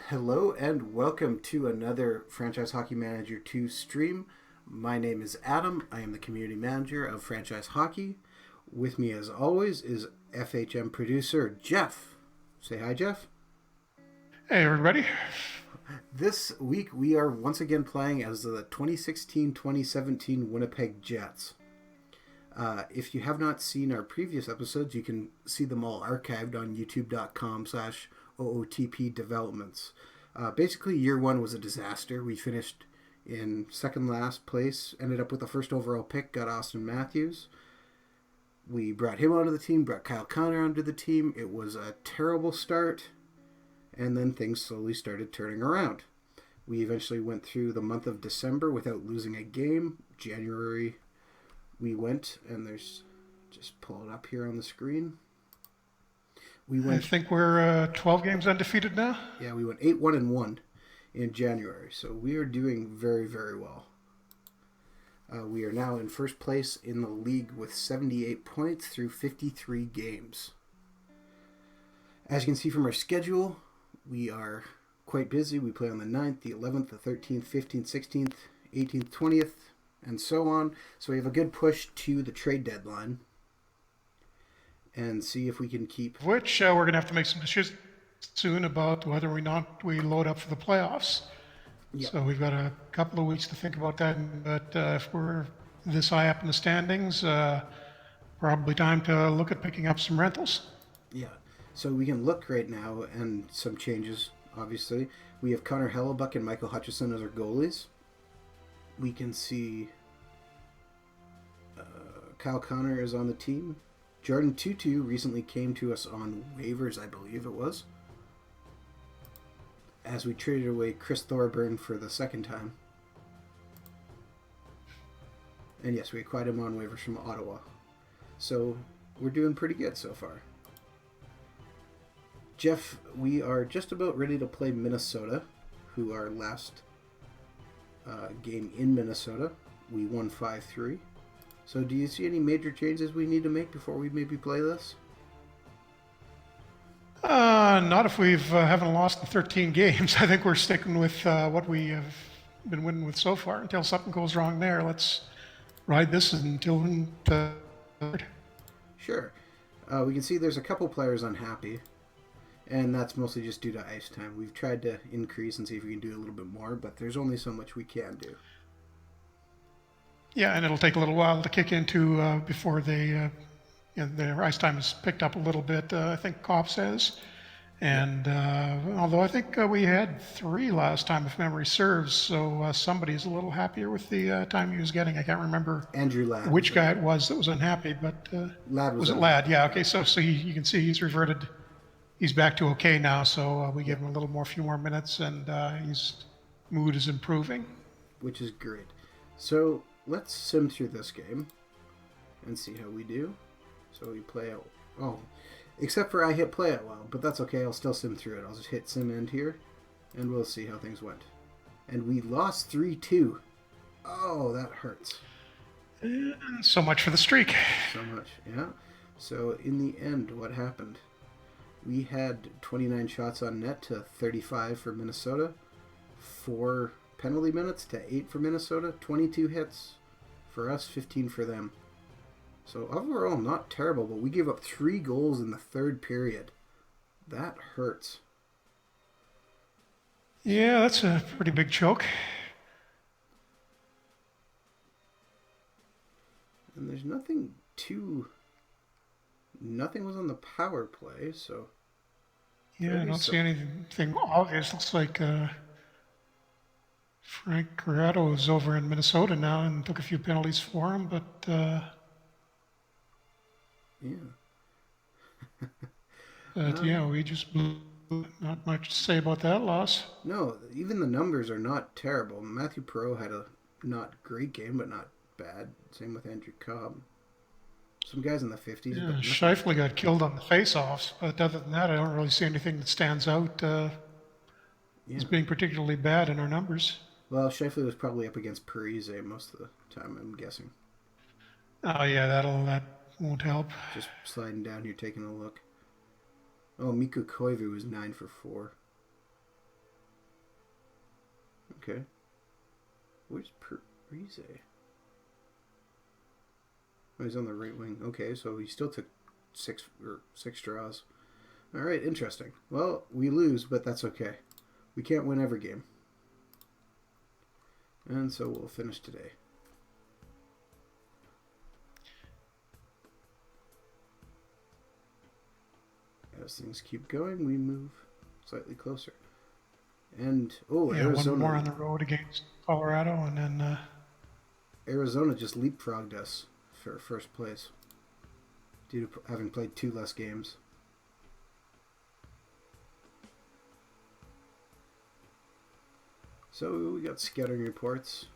Hello and welcome to another Franchise Hockey Manager 2 stream. My name is Adam. I am the community manager of Franchise Hockey. With me, as always, is FHM producer Jeff. Say hi, Jeff. Hey, everybody. This week we are once again playing as the 2016-2017 Winnipeg Jets. If you have not seen our previous episodes, you can see them all archived on youtube.com/OOTP developments. Basically, year one was a disaster. We finished in second last place, ended up with the first overall pick, got Austin Matthews. We brought him onto the team, brought Kyle Connor onto the team. It was a terrible start, and then things slowly started turning around. We eventually went through the month of December without losing a game. January, we went, and there's just pull it up here on the screen. We I went, think we're 12 games undefeated now. yeah, we went 8-1-1 in January, so we are doing very, very well. We are now in first place in the league with 78 points through 53 games. As you can see from our schedule, we are quite busy. We play on the 9th, the 11th, the 13th, 15th, 16th, 18th, 20th, and so on. So we have a good push to the trade deadline and see if we can keep... Which we're going to have to make some decisions soon about whether or not we load up for the playoffs. Yep. So we've got a couple of weeks to think about that. But if we're this high up in the standings, probably time to look at picking up some rentals. Yeah. So we can look right now, and some changes, obviously. We have Connor Hellebuck and Michael Hutchison as our goalies. We can see Kyle Connor is on the team. Jordan Tutu recently came to us on waivers, I believe it was, as we traded away Chris Thorburn for the second time. And yes, we acquired him on waivers from Ottawa. So we're doing pretty good so far. Jeff, we are just about ready to play Minnesota, who our last game in Minnesota, we won 5-3. So do you see any major changes we need to make before we maybe play this? Not if we've haven't lost in 13 games. I think we're sticking with what we have been winning with so far. Until something goes wrong there, let's ride this until Sure. We can see there's a couple players unhappy, and that's mostly just due to ice time. We've tried to increase and see if we can do a little bit more, but there's only so much we can do. Yeah, and it'll take a little while to kick into before they, their ice time is picked up a little bit. I think Kopp says, and although I think we had 3 last time, if memory serves, so somebody's a little happier with the time he was getting. I can't remember Andrew Ladd. which guy it was that was unhappy, but Ladd was it Ladd? Yeah. Okay. So you can see he's reverted. He's back to okay now. So we give him few more minutes, and his mood is improving. Which is great. So let's sim through this game and see how we do. So we play it. Oh, except for I hit play it well, but that's okay. I'll still sim through it. I'll just hit sim end here, and we'll see how things went. And we lost 3-2. Oh, that hurts. And so much for the streak. So much, yeah. So in the end, what happened? We had 29 shots on net to 35 for Minnesota, 4 penalty minutes to 8 for Minnesota, 22 hits for us, 15 for them. So overall, not terrible, but we gave up 3 goals in the third period. That hurts. Yeah, that's a pretty big choke. And there's nothing was on the power play, so... Yeah, I don't see anything obvious. Looks like Frank Corrado is over in Minnesota now and took a few penalties for him, but Yeah. yeah, we just blew. Not much to say about that loss. No, even the numbers are not terrible. Matthew Perreault had a not great game, but not bad. Same with Andrew Cobb. Some guys in the 50s, Yeah, but nothing. Scheifele got killed on the face-offs, but other than that, I don't really see anything that stands out Yeah. as being particularly bad in our numbers. Well, Scheifele was probably up against Parise most of the time, I'm guessing. Oh yeah, that won't help. Just sliding down here, taking a look. Oh, Mikko Koivu was 9 for 4. Okay. Where's Parise? Oh, he's on the right wing. Okay, so he still took six draws. All right, interesting. Well, we lose, but that's okay. We can't win every game. And so we'll finish today. As things keep going, we move slightly closer. And, Arizona. One more on the road against Colorado, and then... Arizona just leapfrogged us for first place due to having played 2 less games. So we got scouting reports.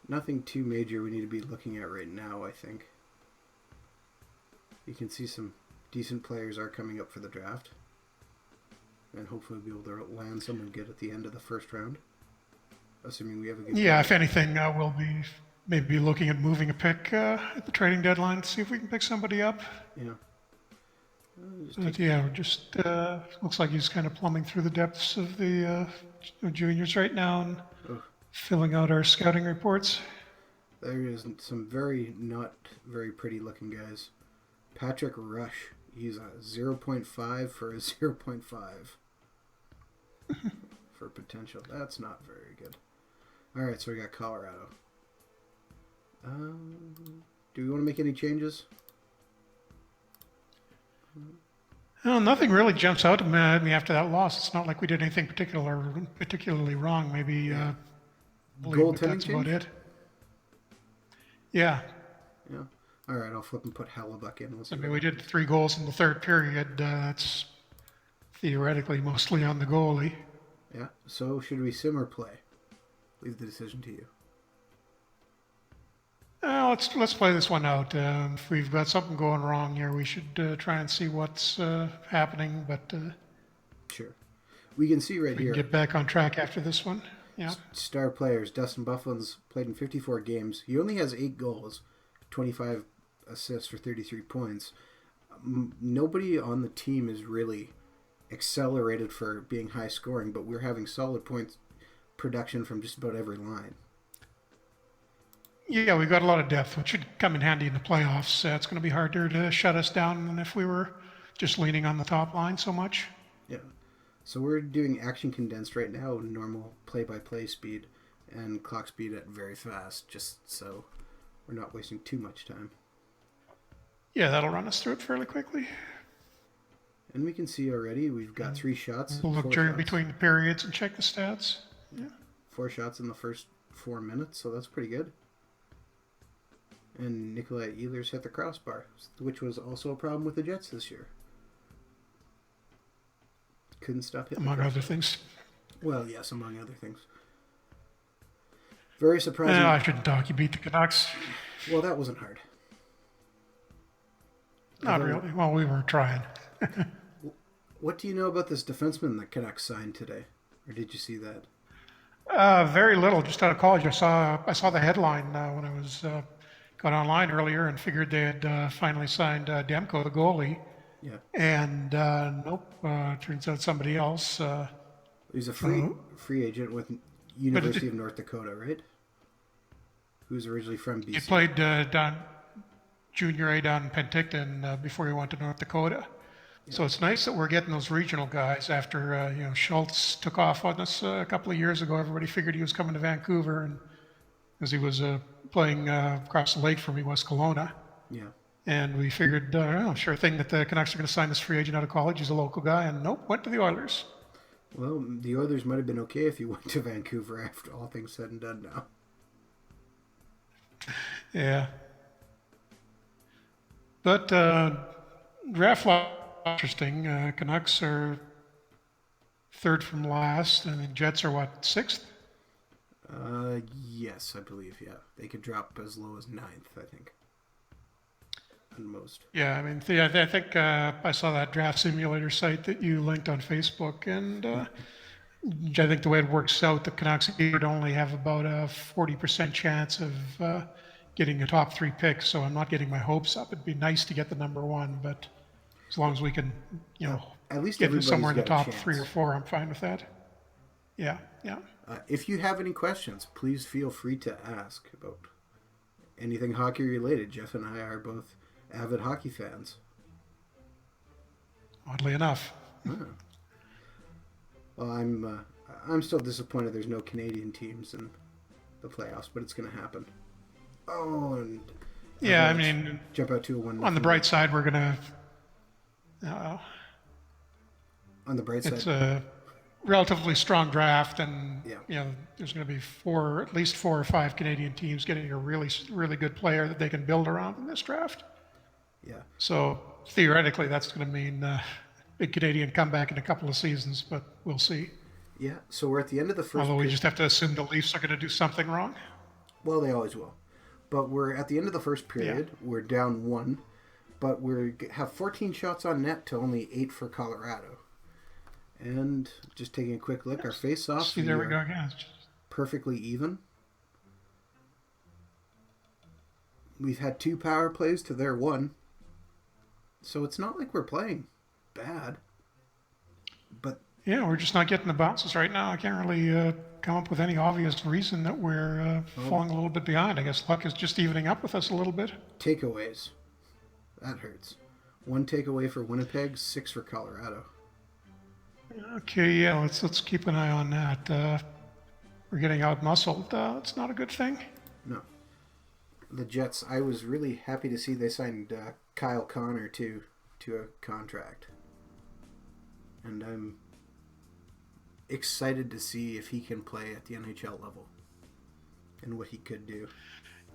Nothing too major we need to be looking at right now, I think. You can see some decent players are coming up for the draft. And hopefully we'll be able to land someone good at the end of the first round. Assuming we have a good Yeah, if anything, we'll be maybe looking at moving a pick at the trading deadline to see if we can pick somebody up. Yeah. Just looks like he's kind of plumbing through the depths of the juniors right now and filling out our scouting reports. There is some not very pretty looking guys. Patrick Rush, he's a 0.5 for a 0.5 for potential. That's not very good. All right, so we got Colorado. Do we want to make any changes? Well, nothing really jumps out to me after that loss. It's not like we did anything particularly wrong. Maybe goaltending about it. Yeah. Yeah. All right, I'll flip and put Hellebuck in. We did 3 goals in the third period. That's theoretically mostly on the goalie. Yeah. So should we sim or play? Leave the decision to you. Let's play this one out. If we've got something going wrong here, we should try and see what's happening. But sure, we can see right here. Get back on track after this one. Yeah. Star players: Dustin Byfuglien's played in 54 games. He only has 8 goals, 25 assists for 33 points. Nobody on the team is really accelerated for being high scoring, but we're having solid points production from just about every line. Yeah, we've got a lot of depth, which should come in handy in the playoffs. It's going to be harder to shut us down than if we were just leaning on the top line so much. Yeah. So we're doing action condensed right now, normal play-by-play speed, and clock speed at very fast, just so we're not wasting too much time. Yeah, that'll run us through it fairly quickly. And we can see already we've got 3 shots. We'll look between the periods and check the stats. Yeah. 4 shots in the first 4 minutes, so that's pretty good. And Nikolai Ehlers hit the crossbar, which was also a problem with the Jets this year. Couldn't stop hitting. Among other things. Well, yes, among other things. Very surprising. No, I shouldn't talk. You beat the Canucks. Well, that wasn't hard. Not really. Well, we were trying. What do you know about this defenseman the Canucks signed today? Or did you see that? Very little. Just out of college, I saw the headline when I was got online earlier and figured they had finally signed Demko, the goalie. Yeah. And nope, turns out somebody else. He's a free agent with University of North Dakota, right? Who's originally from BC. He played down Junior A down in Penticton before he went to North Dakota. Yeah. So it's nice that we're getting those regional guys after Schultz took off on us a couple of years ago. Everybody figured he was coming to Vancouver, and because he was playing across the lake from me, West Kelowna. Yeah. And we figured, sure thing that the Canucks are going to sign this free agent out of college. He's a local guy, and nope, went to the Oilers. Well, the Oilers might have been okay if he went to Vancouver after all things said and done now. Yeah. But draft lot interesting. Canucks are 3rd from last, and the Jets are what, 6th? Yes, I believe, yeah. They could drop as low as 9th, I think. At most. Yeah, I mean, I think I saw that draft simulator site that you linked on Facebook, and I think the way it works out, the Canucks would only have about a 40% chance of getting a top 3 pick, so I'm not getting my hopes up. It'd be nice to get the number 1, but as long as we can, at least get somewhere in the top chance. 3 or 4, I'm fine with that. Yeah, yeah. If you have any questions, please feel free to ask about anything hockey related. Jeff and I are both avid hockey fans. Oddly enough. Oh. Well, I'm still disappointed there's no Canadian teams in the playoffs, but it's going to happen. Oh, and Yeah, I Avalanche mean, jump out to a 1-0 on the bright side, we're gonna. On the bright It's side, a relatively strong draft, and yeah, there's going to be at least 4 or 5 Canadian teams getting a really, really good player that they can build around in this draft. yeah, So theoretically, that's going to mean big Canadian comeback in a couple of seasons, but we'll see. yeah. So we're at the end of the first Although we period. just have to assume the Leafs are going to do something wrong. Well, they always will. But we're at the end of the first Yeah. period. We're down 1, but we have 14 shots on net to only 8 for Colorado. And just taking a quick look, our face-offs, See, there we go again. perfectly even. We've had 2 power plays to their 1. So it's not like we're playing bad. But Yeah, we're just not getting the bounces right now. I can't really come up with any obvious reason that we're falling a little bit behind. I guess luck is just evening up with us a little bit. takeaways, that hurts. 1 takeaway for Winnipeg, 6 for Colorado. Okay, yeah, let's keep an eye on that. We're getting out muscled. It's not a good thing. No. The Jets, I was really happy to see they signed Kyle Connor to a contract. And I'm excited to see if he can play at the NHL level and what he could do.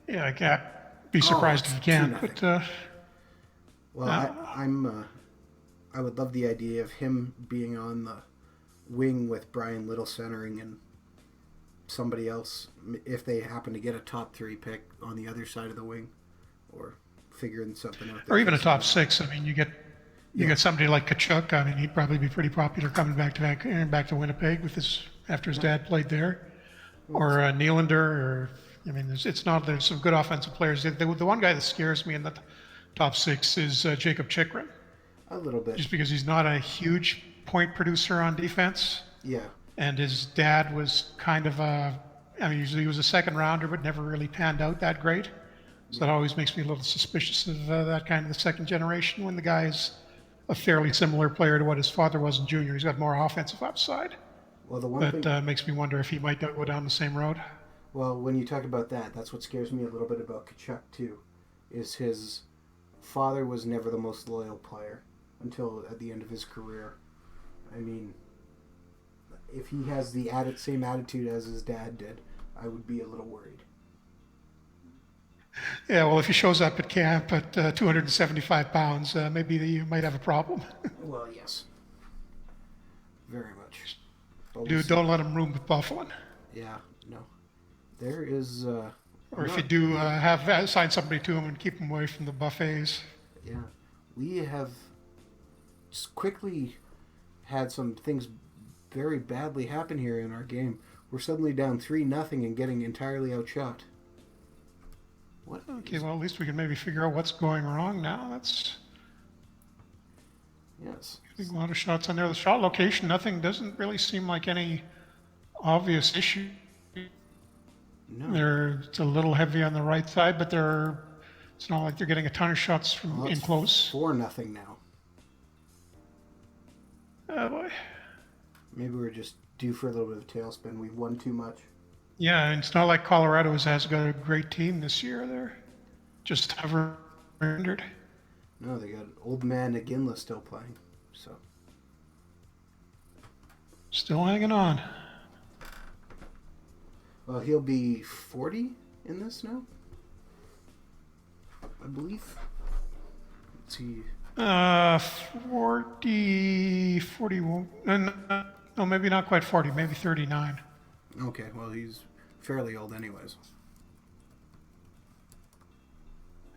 Yeah, I can't be surprised if he can. 2-0. But Well, I would love the idea of him being on the wing with Brian Little centering and somebody else if they happen to get a top 3 pick on the other side of the wing, or figuring something out there. or even a top 6. I mean, you get somebody like Kachuk. I mean, he'd probably be pretty popular coming back to Winnipeg with after his dad played there, or Nylander. Or I mean, there's some good offensive players. The one guy that scares me in the top 6 is Jacob Chikrin. A little bit. Just because he's not a huge point producer on defense. Yeah. And his dad was kind of he was a second rounder, but never really panned out that great. So that always makes me a little suspicious of that kind of the second generation when the guy's a fairly similar player to what his father was in junior. He's got more offensive upside. Well, the one thing Makes me wonder if he might go down the same road. Well, when you talk about that, that's what scares me a little bit about Kachuk too, is his father was never the most loyal player until at the end of his career. I mean, if he has the same attitude as his dad did, I would be a little worried. Yeah, well, if he shows up at camp at 275 pounds, maybe you might have a problem. Well, yes. Very much. But we'll Dude, see. don't let him room with Buffalo. Yeah, no. There is... Or if you do assign somebody to him and keep him away from the buffets. Yeah. We have just quickly had some things very badly happen here in our game. We're suddenly down 3-0 and getting entirely outshot. What? Okay, well, at least we can maybe figure out what's going wrong now. That's Yes. getting a lot of shots on there. The shot location, nothing doesn't really seem like any obvious issue. No. It's a little heavy on the right side, but it's not like they're getting a ton of shots from Well, in close. 4-0 now. Oh boy. Maybe we're just due for a little bit of tailspin. We've won too much. Yeah, and it's not like Colorado has got a great team this year. They're just ever rendered. No, they got old man Naginla still playing. So Still hanging on. well, he'll be 40 in this now, I believe. Let's see. 40, 41, no, maybe not quite 40, maybe 39. Okay, well, he's fairly old anyways.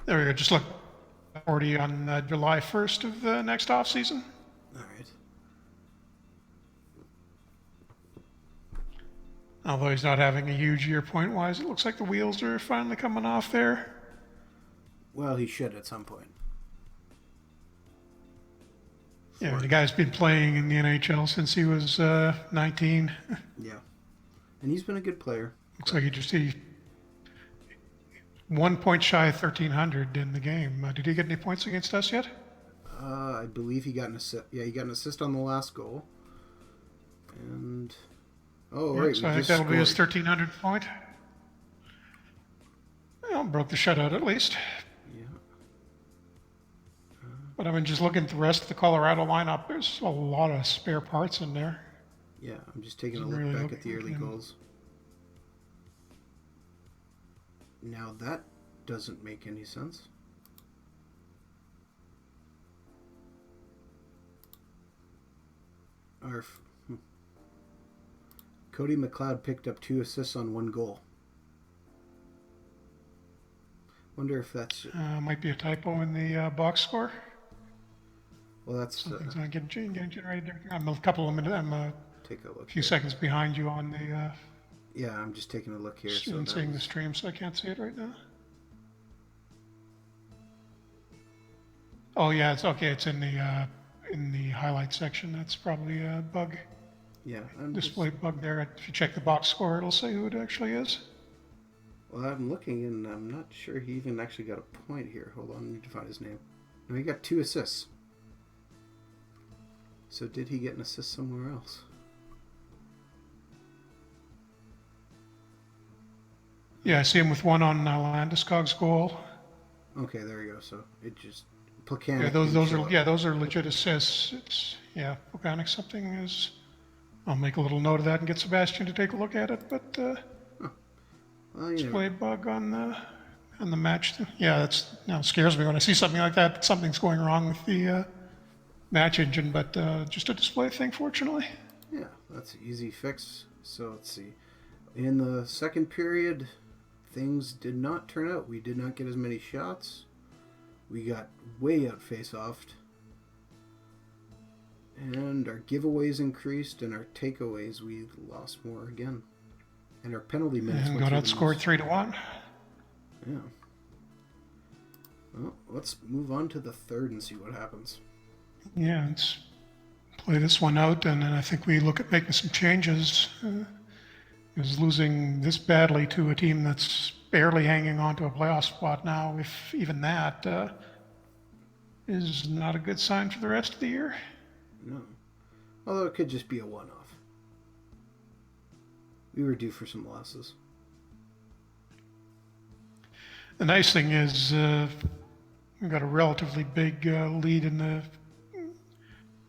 There we go, just look, 40 on July 1st of the next off season. All right. Although he's not having a huge year point-wise, it looks like the wheels are finally coming off there. Well, he should at some point. Yeah, for the it. guy's been playing in the NHL since he was 19. Yeah, and he's been a good player. Looks But like he 1 point shy of 1,300 in the game. Did he get any points against us yet? I believe he got an assist. Yeah, he got an assist on the last goal. And oh Yeah, right, so we I think just that'll be his scored. 1,300 point. Well, broke the shutout at least. Yeah, But I mean, just looking at the rest of the Colorado lineup, there's a lot of spare parts in there. yeah. I'm just taking a Isn't look really back at the early looking. goals. Now that doesn't make any sense. Our Cody McLeod picked up 2 assists on 1 goal. Wonder if that's Might be a typo in the box score. well. That's Something's not getting generated there. I'm a couple of minutes. I'm a take a look. few Here. seconds behind you on the Yeah, I'm just taking a look here. So that seeing the was, stream, so I can't see it right now. Oh yeah, it's okay. It's in the highlight section. That's probably a bug, yeah. I'm just, display bug there. If you check the box score, it'll say who it actually is. well, I'm looking and I'm not sure he even actually got a point here. Hold on, I need to find his name. No, he got 2 assists. So did he get an assist somewhere else? Yeah, I see him with one on Landeskog's goal. Okay, there you go. So it just Yeah, Plekanec those didn't those show are up. yeah those are legit assists. It's yeah, organic something is. I'll make a little note of that and get Sebastian to take a look at it. But Well, display bug on the match. Yeah, that's scares me when I see something like that. Something's going wrong with the match engine, but just a display thing, fortunately. yeah, that's an easy fix. So let's see. In the second period, things did not turn out. We did not get as many shots. We got way out face-offed. And our giveaways increased, and our takeaways, we lost more again. And our penalty minutes And went got through the outscored most. 3-1. Yeah. Well, let's move on to the third and see what happens. Yeah, let's play this one out, and then I think we look at making some changes. Because losing this badly to a team that's barely hanging on to a playoff spot now, if even that, is not a good sign for the rest of the year. No. Although it could just be a one-off. We were due for some losses. The nice thing is we've got a relatively big lead in the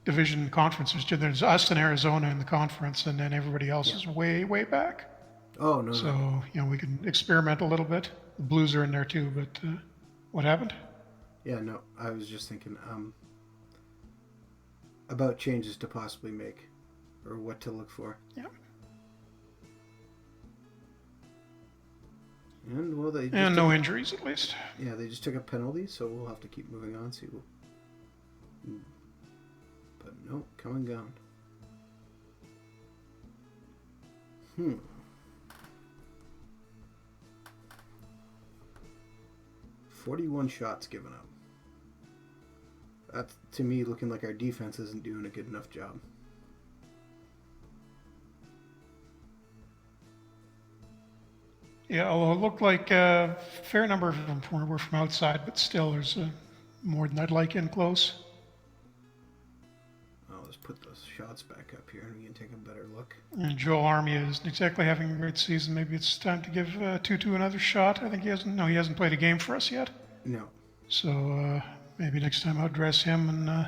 division conferences. There's us and Arizona in the conference, and then everybody else is way, way back. Oh, no, So, no. we can experiment a little bit. The Blues are in there too, but what happened? Yeah, no, I was just thinking about changes to possibly make or what to look for. Yeah. And, well, they just And no injuries, at least. yeah, they just took a penalty, so we'll have to keep moving on. See, but no, come and gone. 41 shots given up. That's, to me, looking like our defense isn't doing a good enough job. Yeah, although it looked like a fair number of them were from outside, but still there's more than I'd like in close. I'll just put those shots back up here and we can take a better look. And Joel Armia isn't exactly having a great season. Maybe it's time to give Tutu another shot. I think he hasn't played a game for us yet. No. So maybe next time I'll dress him and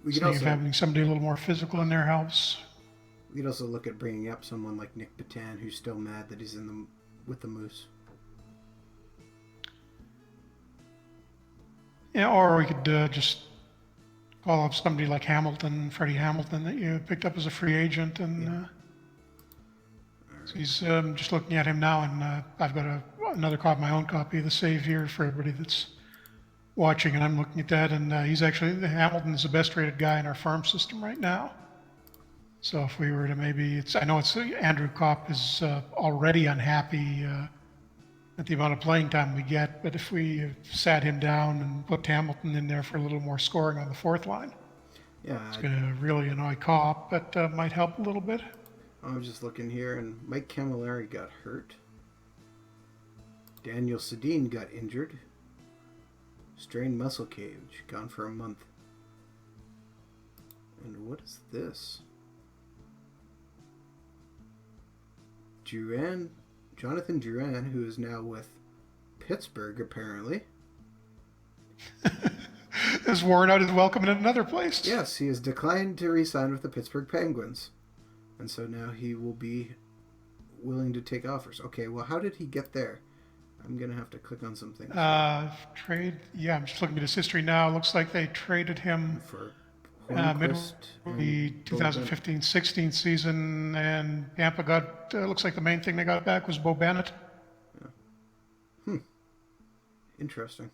We see could if also having somebody a little more physical in there helps. we could also look at bringing up someone like Nick Patan, who's still mad that he's with the Moose. Yeah, or we could just call up somebody like Hamilton, Freddie Hamilton, that you picked up as a free agent, and so he's just looking at him now, and I've got another copy, my own copy of the save here for everybody that's watching, and I'm looking at that, and Hamilton is the best rated guy in our farm system right now. So if we were to I know it's Andrew Kopp is already unhappy at the amount of playing time we get, but if we sat him down and put Hamilton in there for a little more scoring on the fourth line, Yeah, It's going to really annoy Cop, but might help a little bit. I'm just looking here, and Mike Camilleri got hurt. Daniel Sedin got injured. Strained muscle cage, gone for a month. And what is this? Jonathan Duran, who is now with Pittsburgh, apparently. Has worn out his welcome in another place. Yes, he has declined to re-sign with the Pittsburgh Penguins. And so now he will be willing to take offers. Okay, well, how did he get there? I'm going to have to click on some things. Trade. Yeah, I'm just looking at his history now. Looks like they traded him For mid Hornquist the and 2015-16 season, and Tampa got. Looks like the main thing they got back was Bo Bennett. Interesting.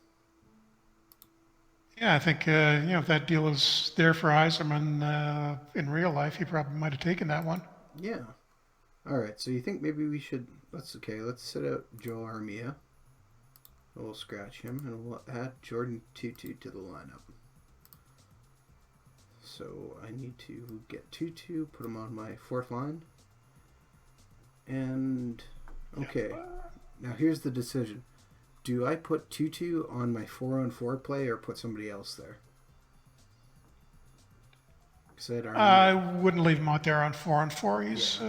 Yeah, I think if that deal is there for Yzerman in real life, he probably might have taken that one. Yeah. All right. So you think maybe we should? Let's sit out Joe Armia. We'll scratch him and we'll add Jordan Tutu to the lineup. So I need to get Tutu, put him on my fourth line. And okay, now here's the decision. Do I put Tutu on my 4-on-4 play or put somebody else there? I wouldn't leave him out there on 4-on-4. He's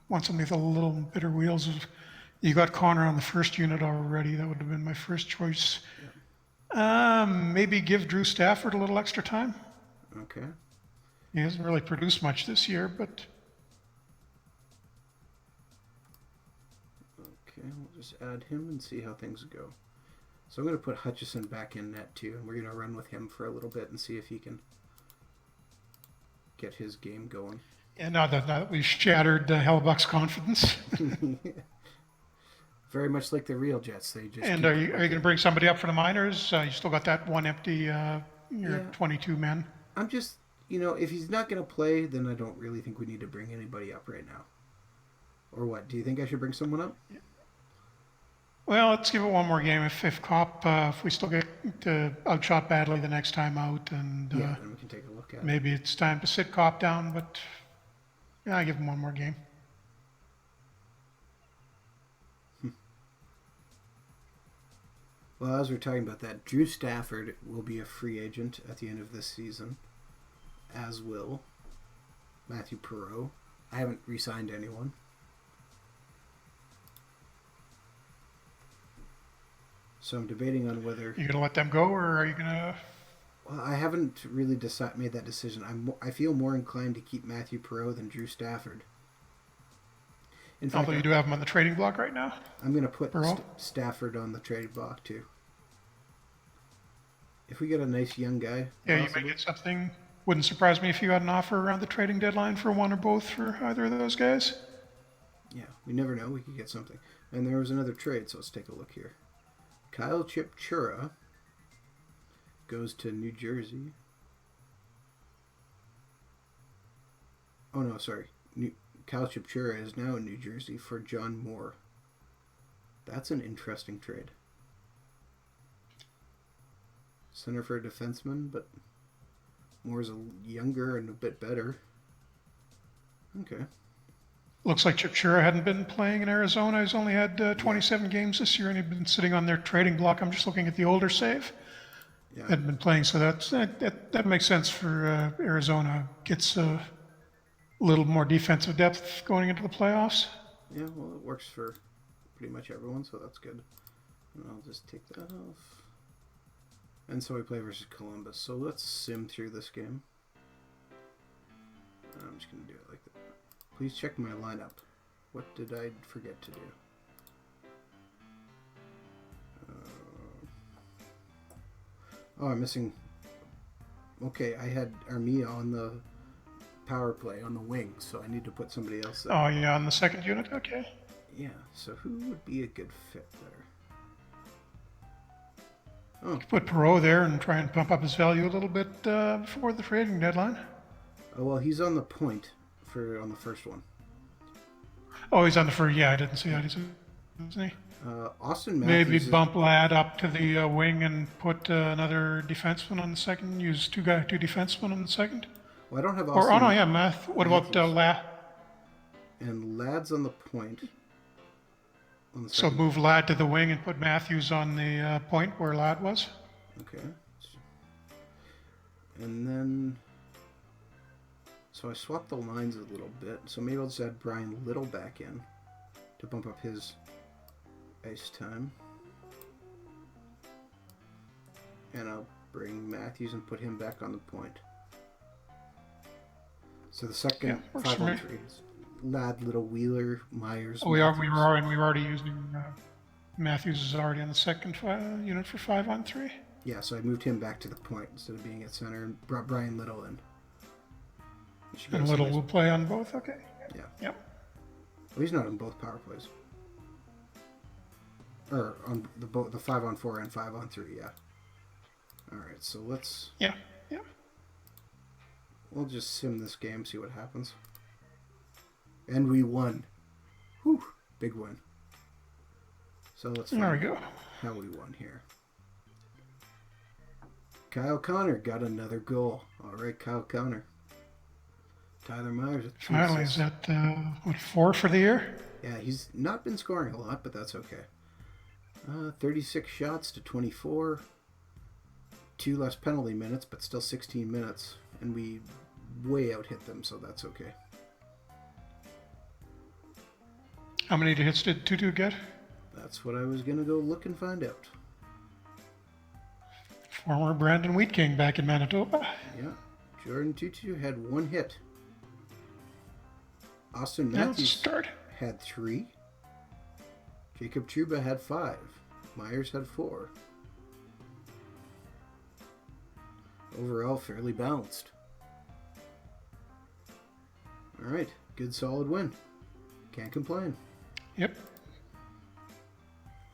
wants somebody with a little bitter wheels. You got Connor on the first unit already. That would have been my first choice. Yeah. Maybe give Drew Stafford a little extra time. Okay. He hasn't really produced much this year, but... Okay, we'll just add him and see how things go. So I'm going to put Hutchison back in net too, and we're going to run with him for a little bit and see if he can get his game going. And now that we shattered Hellebuck's confidence. Very much like the real Jets. They just. And are you going to bring somebody up for the minors? You still got that one empty, 22 men. I'm just, if he's not going to play, then I don't really think we need to bring anybody up right now. Or what? Do you think I should bring someone up? Yeah. Well, let's give it one more game. If Cop, if we still get outshot badly the next time out, and then we can take a look at maybe it's time to sit Cop down. But I give him one more game. Well, as we're talking about that, Drew Stafford will be a free agent at the end of this season, as will Matthew Perreault. I haven't re-signed anyone. So I'm debating on whether... You gonna let them go, or are you gonna... Well, I haven't really made that decision. I feel more inclined to keep Matthew Perreault than Drew Stafford. In fact, although you do have him on the trading block right now? I'm going to put Stafford on the trading block too. If we get a nice young guy... Yeah, possibly, you may get something. Wouldn't surprise me if you got an offer around the trading deadline for one or both for either of those guys. Yeah, we never know. We could get something. And there was another trade, so let's take a look here. Kyle Chipchura goes to New Jersey. Oh, no, sorry. Kyle Chipchura is now in New Jersey for John Moore. That's an interesting trade. Center for a defenseman, but Moore's younger and a bit better. Okay. Looks like Chipchura hadn't been playing in Arizona. He's only had 27 games this year, and he'd been sitting on their trading block. I'm just looking at the older save. Yeah. Hadn't been playing, so that makes sense for Arizona. Gets a little more defensive depth going into the playoffs. Yeah, well, it works for pretty much everyone, so that's good. And I'll just take that off. And so we play versus Columbus. So let's sim through this game. I'm just going to do it like that. Please check my lineup. What did I forget to do? Oh, I'm missing... Okay, I had Armia on the power play, on the wing, so I need to put somebody else there. Oh, yeah, on the second unit? Okay. Yeah, so who would be a good fit there? Oh. Put Perreault there and try and pump up his value a little bit before the trading deadline. Oh, well, he's on the point on the first one. Oh, he's on the first. Yeah, I didn't see that. isn't he? Austin Maybe Matthews is, bump Ladd up to the wing and put another defenseman on the second. Use two defensemen on the second. well, I don't have Or oh no, Austin yeah, What about Matthews. Ladd? And Ladd's on the point on the So second. move Ladd to the wing and put Matthews on the point where Ladd was. Okay. And then, so I swapped the lines a little bit. So maybe I'll just add Brian Little back in to bump up his ice time. And I'll bring Matthews and put him back on the point. So the second 5-on-3 is Ladd, Little, Wheeler, Myers. Oh, we were already using Matthews is already on the second unit for 5-on-3. Yeah, so I moved him back to the point instead of being at center and brought Brian Little in. And Little will play on both. Okay. Yeah. Yep. Well, he's not on both power plays. Or on the 5-on-4 and 5-on-3. Yeah. All right, so let's. Yeah. We'll just sim this game, see what happens. And we won. Whew, big win. So let's There we go. how we won here. Kyle Connor got another goal. All right, Kyle Connor. Tyler Myers at 2 Finally, is that 4 for the year? Yeah, he's not been scoring a lot, but that's okay. 36 shots to 24. 2 less penalty minutes, but still 16 minutes. And we way out hit them, so that's okay. How many hits did Tutu get? That's what I was going to go look and find out. Former Brandon Wheat King back in Manitoba. Yeah, Jordan Tutu had 1 hit. Austin Matthews had 3. Jacob Trouba had 5. Myers had 4. Overall, fairly balanced. All right, good solid win. Can't complain. Yep.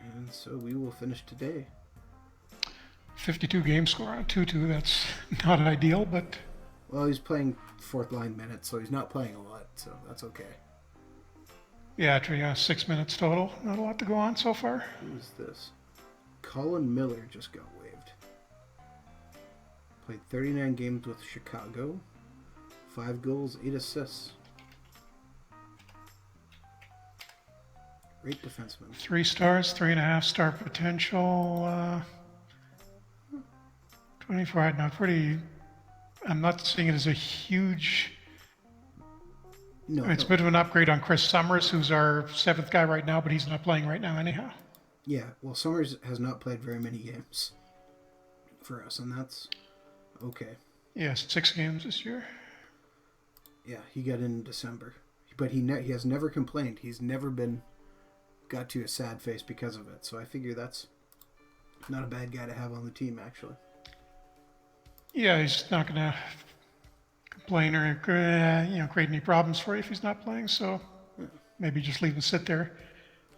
And so we will finish today. 52 game score on Tutu. That's not ideal, but... Well, he's playing 4th line minutes, so he's not playing a lot, so that's okay. Yeah, 6 minutes total. Not a lot to go on so far. Who is this? Colin Miller just got waived. Played 39 games with Chicago. 5 goals, 8 assists. Great defenseman. 3 stars, 3.5 star potential. 24. Now, I'm not seeing it as a huge. No, It's a bit of an upgrade on Chris Summers, who's our 7th guy right now, but he's not playing right now anyhow. Yeah, well, Summers has not played very many games for us, and that's okay. Yes, 6 games this year. Yeah, he got in December, but he has never complained. He's never got to a sad face because of it. So I figure that's not a bad guy to have on the team, actually. Yeah, he's not going to complain or create any problems for you if he's not playing. So maybe just leave him sit there.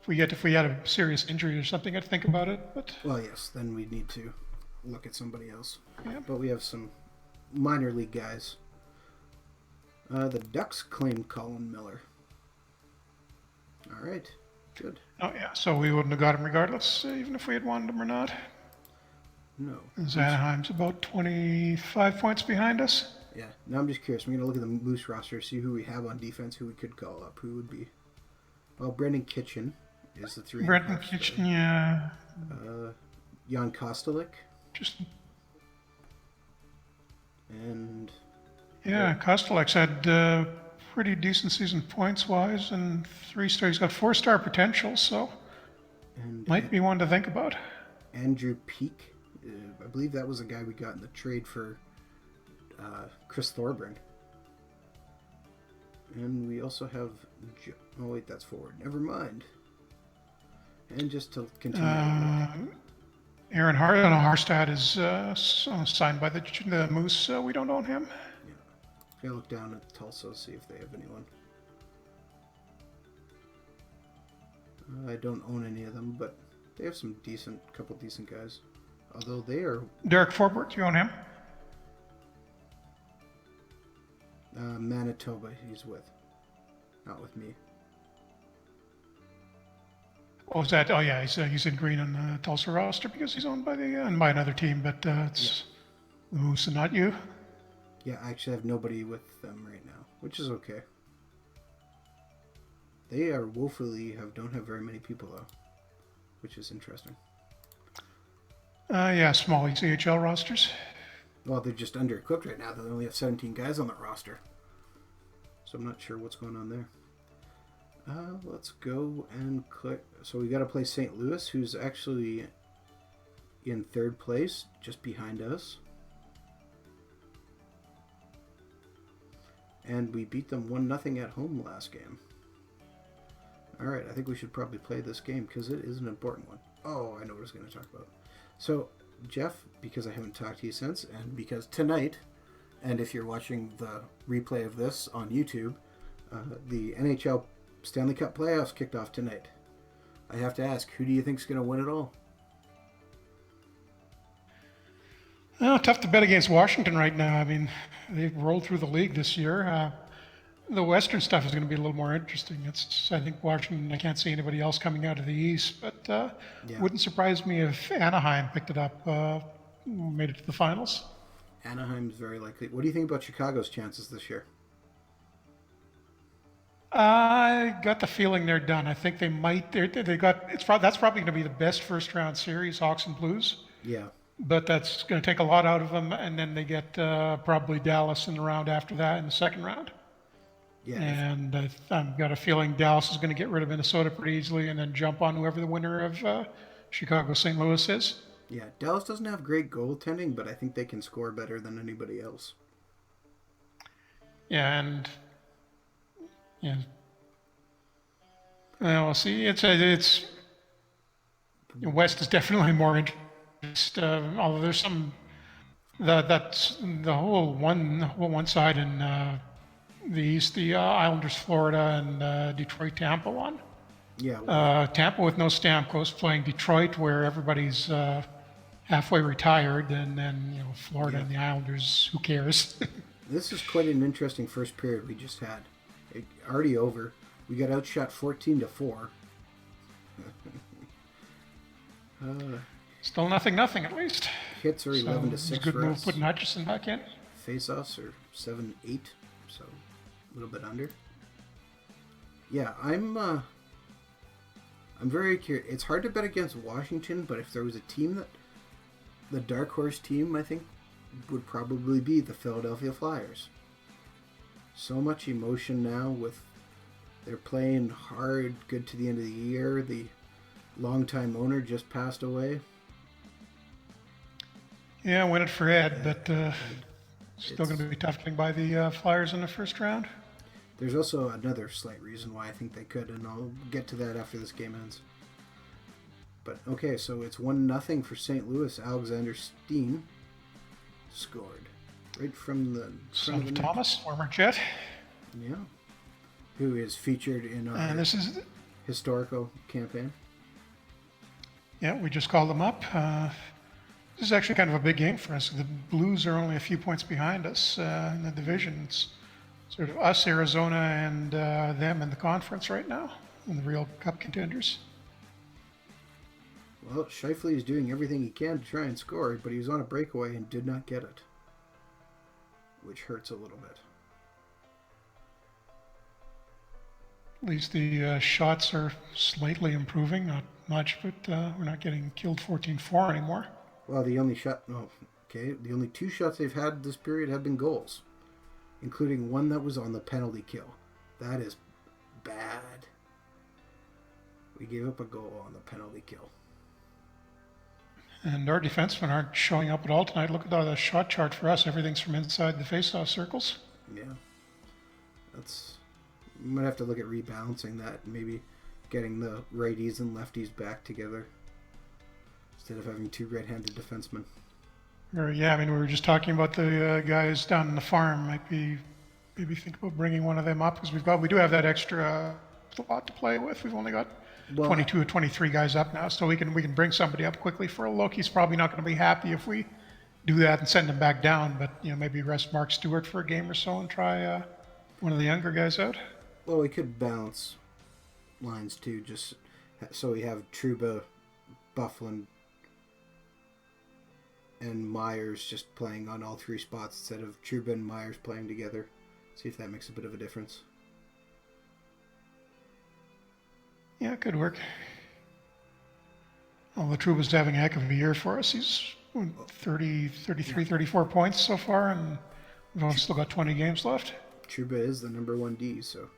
If we had a serious injury or something, I'd think about it. But well, yes, then we'd need to look at somebody else. Yeah. But we have some minor league guys. The Ducks claimed Colin Miller. All right, good. Oh yeah, so we wouldn't have got him regardless, even if we had wanted him or not. No. Anaheim's about 25 points behind us. Yeah. Now I'm just curious. We're gonna look at the Moose roster, see who we have on defense, who we could call up. Who would be? Well, Brendan Kitchen is the 3. Brendan Kitchen, yeah. Jan Kostelic. Just And yeah, Kostelek's had pretty decent season points-wise, and 3 stars. He's got 4-star potential, so might be one to think about. Andrew Peak. I believe that was a guy we got in the trade for Chris Thorburn. And we also have... Oh, wait, that's forward. Never mind. And just to continue... Aaron Harstad is signed by the Moose. We don't own him. Yeah. I'll look down at Tulsa, see if they have anyone. I don't own any of them, but they have some couple decent guys. Although they are... Derek Forbort, you own him? Manitoba he's with. Not with me. Oh, is that? Oh, yeah, he's in green on the Tulsa roster because he's owned by by another team, but Yeah. it's the Moose and not you. Yeah, I actually have nobody with them right now, which is okay. They are woefully don't have very many people though, which is interesting. Yeah, small ECHL rosters. Well, they're just under-equipped right now. They only have 17 guys on the roster, so I'm not sure what's going on there. Let's go and click. So we got to play St. Louis, who's actually in third place, just behind us. And we beat them 1-0 at home last game. Alright, I think we should probably play this game because it is an important one. Oh, I know what I was going to talk about. So, Jeff, because I haven't talked to you since, and because tonight, and if you're watching the replay of this on YouTube, the NHL Stanley Cup playoffs kicked off tonight. I have to ask, who do you think's going to win it all? Oh, tough to bet against Washington right now. I mean, they've rolled through the league this year. The Western stuff is going to be a little more interesting. I think Washington, I can't see anybody else coming out of the East, but Yeah. wouldn't surprise me if Anaheim picked it up, made it to the finals. Anaheim's very likely. What do you think about Chicago's chances this year? I got the feeling they're done. I think they might. They got. That's probably going to be the best first round series, Hawks and Blues. Yeah. But that's going to take a lot out of them, and then they get probably Dallas in the round after that in the second round. Yeah. And I've got a feeling Dallas is going to get rid of Minnesota pretty easily, and then jump on whoever the winner of Chicago St. Louis is. Yeah. Dallas doesn't have great goaltending, but I think they can score better than anybody else. Yeah, and yeah. Well, see, it's West is definitely more interesting. Although there's some that's the whole one side in the East, the Islanders, Florida, and Detroit, Tampa one. Yeah. Tampa with no Stamkos playing Detroit, where everybody's halfway retired, and then Florida and the Islanders. Who cares? This is quite an interesting first period we just had. Already over. We got outshot 14-4. Still nothing at least. Hits are 11-6 it's a good for move us. putting Hutchison back in. Face-offs are 7-8, so a little bit under. Yeah, I'm very curious. It's hard to bet against Washington, but if there was a team the dark horse team, I think, would probably be the Philadelphia Flyers. So much emotion now with they're playing hard, good to the end of the year. The longtime owner just passed away. Yeah, win it for Ed, but still going to be tough getting by the Flyers in the first round. There's also another slight reason why I think they could, and I'll get to that after this game ends. But okay, so it's 1-0 for St. Louis. Alexander Steen scored right from the Son of Thomas, former Jet. Yeah, who is featured in our And this is historical campaign. Yeah, we just called them up. This is actually kind of a big game for us. The Blues are only a few points behind us in the division. It's sort of us, Arizona, and them in the conference right now, in the real cup contenders. Well, Scheifele is doing everything he can to try and score, but he was on a breakaway and did not get it, which hurts a little bit. At least the shots are slightly improving, not much, but we're not getting killed 14-4 anymore. Well, the only two shots they've had this period have been goals, including one that was on the penalty kill. That is bad. We gave up a goal on the penalty kill. And our defensemen aren't showing up at all tonight. Look at the shot chart for us. Everything's from inside the face-off circles. Yeah. I'm going to have to look at rebalancing that, maybe getting the righties and lefties back together instead of having two right-handed defensemen. Yeah, I mean, we were just talking about the guys down in the farm. Maybe think about bringing one of them up because we do have that extra lot to play with. We've only got 22 or 23 guys up now, so we can bring somebody up quickly for a look. He's probably not going to be happy if we do that and send him back down, but maybe rest Mark Stewart for a game or so and try one of the younger guys out. Well, we could balance lines too. Just So we have Trouba, Bufflin, and Myers just playing on all three spots instead of Trouba and Myers playing together. See if that makes a bit of a difference. Yeah, it could work. Well, the Trouba's having a heck of a year for us. He's 30, 33, 34 points so far, and we've still got 20 games left. Trouba is the number 1 D, so...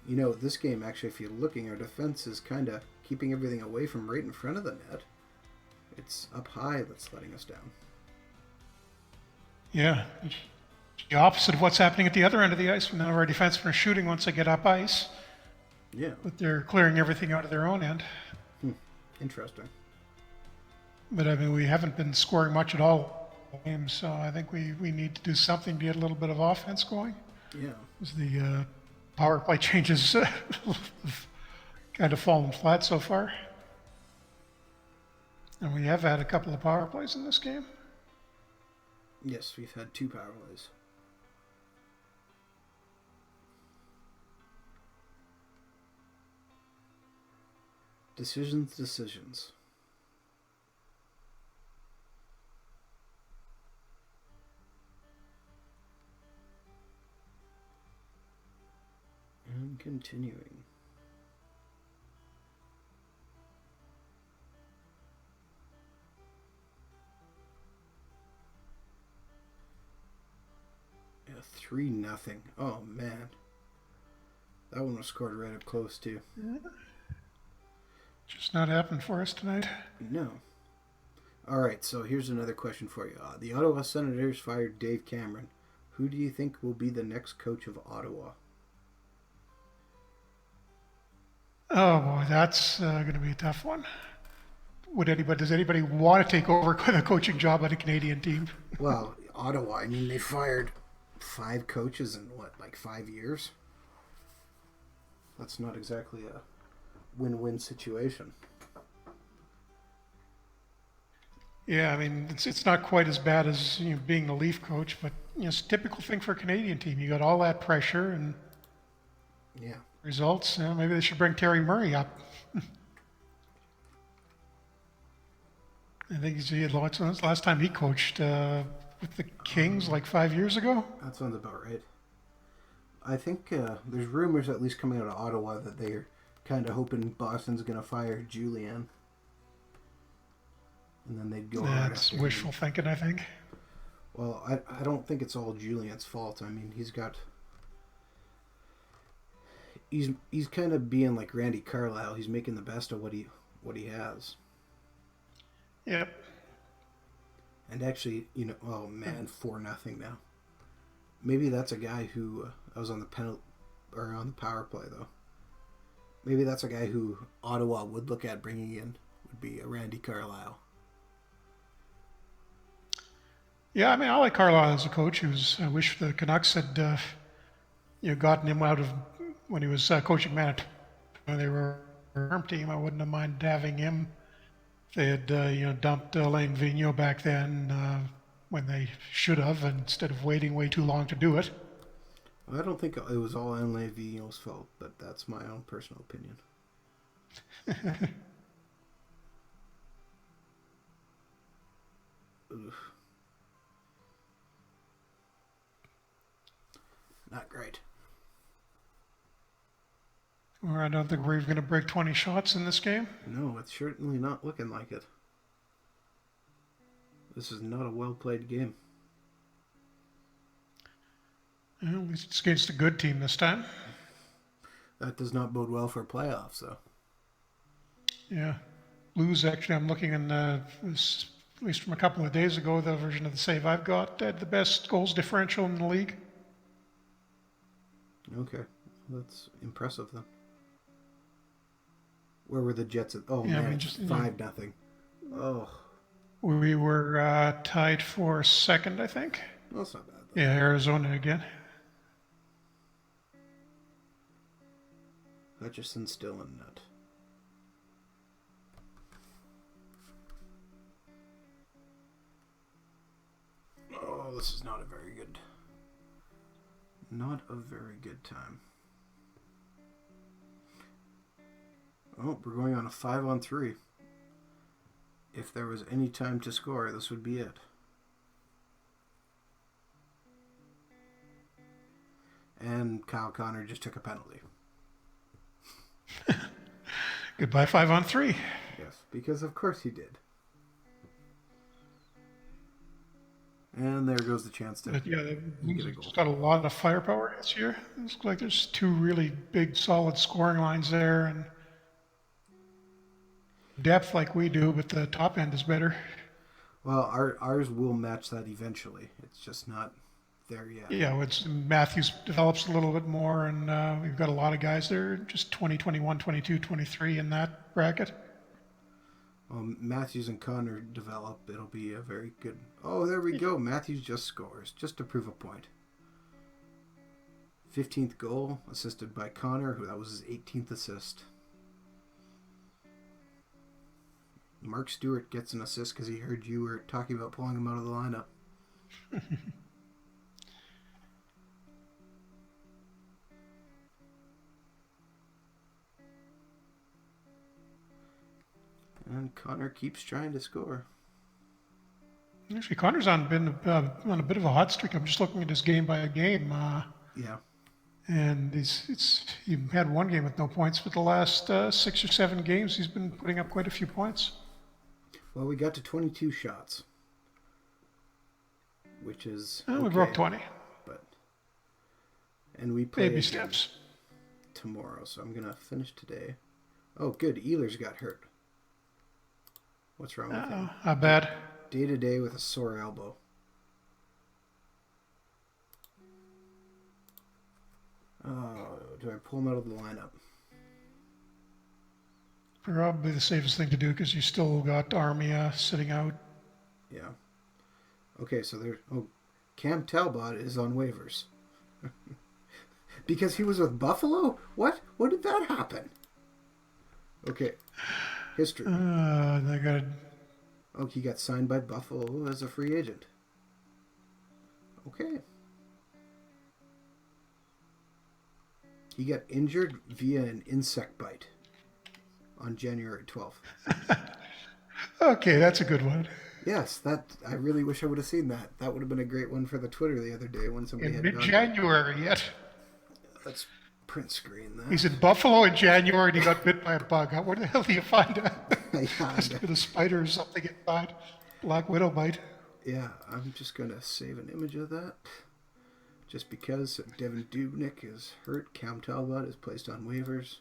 You know, this game, actually, if you're looking, our defense is kind of keeping everything away from right in front of the net. It's up high that's letting us down. Yeah. The opposite of what's happening at the other end of the ice when our defensemen are shooting once they get up ice. Yeah. But they're clearing everything out of their own end. Interesting. But, I mean, we haven't been scoring much at all games, so I think we need to do something to get a little bit of offense going. Yeah. The power play changes kind of fallen flat so far. And we have had a couple of power plays in this game. Yes, we've had 2 power plays. Decisions. And continuing. Yeah, 3-0. Oh man, that one was scored right up close too. Just not happened for us tonight. No. All right, so here's another question for you. The Ottawa Senators fired Dave Cameron. Who do you think will be the next coach of Ottawa? Oh boy, that's going to be a tough one. Does anybody want to take over the coaching job at a Canadian team? Well, Ottawa, I mean, they fired 5 coaches in like 5 years? That's not exactly a win-win situation. Yeah, I mean, it's not quite as bad as being the Leaf coach, but it's a typical thing for a Canadian team. You got all that pressure and results. Maybe they should bring Terry Murray up. I think he had last time he coached with the Kings like 5 years ago. That sounds about right. I think there's rumors at least coming out of Ottawa that they're kind of hoping Boston's going to fire Julian. And then they'd go That's wishful thinking, I think. Well, I don't think it's all Julian's fault. I mean, he's kind of being like Randy Carlyle. He's making the best of what he has. Yep. And actually, oh man, 4-0 now. Maybe that's a guy who I was on the on the power play though. Maybe that's a guy who Ottawa would look at bringing in, would be a Randy Carlyle. Yeah, I mean, I like Carlyle as a coach. I wish the Canucks had gotten him out of when he was coaching Manitoba. When they were a farm team, I wouldn't have minded having him. They had dumped Alain Vigneault back then when they should have, instead of waiting way too long to do it. I don't think it was all Alain Vigneault's fault, but that's my own personal opinion. Not great. Or I don't think we're going to break 20 shots in this game. No, it's certainly not looking like it. This is not a well-played game. Well, at least it's against a good team this time. That does not bode well for playoffs, though. Yeah. Blues, actually, I'm looking in at least from a couple of days ago, the version of the save I've got had the best goals differential in the league. Okay. That's impressive, then. Where were the Jets at? Oh, yeah, man, I mean, just 5-0. Oh. We were tied for second, I think. Well, that's not bad, though. Yeah, Arizona again. Hutchison still in net. Oh, this is not a very good Not a very good time. Oh, we're going on a 5-on-3. If there was any time to score, this would be it. And Kyle Connor just took a penalty. Goodbye 5-on-3. Yes, because of course he did. And there goes the chance to But yeah, get a goal. it's got a lot of firepower this year. It looks like there's two really big, solid scoring lines there, and depth like we do, but the top end is better. Well, ours will match that eventually. It's just not there yet. Yeah, it's Matthews develops a little bit more, and we've got a lot of guys there, just 20, 21, 22, 23 in that bracket. Matthews and Connor develop. It'll be a very good... Oh, there we go. Matthews just scores, just to prove a point. 15th goal, assisted by Connor, who that was his 18th assist. Mark Stewart gets an assist because he heard you were talking about pulling him out of the lineup. And Connor keeps trying to score. Actually, Connor's been on a bit of a hot streak. I'm just looking at his game by game. Yeah. And he had one game with no points, but the last 6 or 7 games he's been putting up quite a few points. Well, we got to 22 shots, which is okay, we broke 20. And we play baby steps tomorrow, so I'm gonna finish today. Oh, good. Ehlers got hurt. What's wrong with him? How bad? Day to day with a sore elbow. Oh, do I pull him out of the lineup? Probably the safest thing to do because you still got Armia sitting out. Yeah. Okay, so there's... Oh, Cam Talbot is on waivers. Because he was with Buffalo? What? When did that happen? Okay. History. They got... Oh, he got signed by Buffalo as a free agent. Okay. He got injured via an insect bite on January 12th. Okay, that's a good one. Yes, I really wish I would have seen that. That would have been a great one for the Twitter the other day when somebody In had mid-January yet. Let's print screen that. He's in Buffalo in January and he got bit by a bug. Where the hell do you find it? Yeah, Must have been a spider or something inside. Black widow bite. Yeah, I'm just going to save an image of that. Just because Devin Dubnyk is hurt, Cam Talbot is placed on waivers,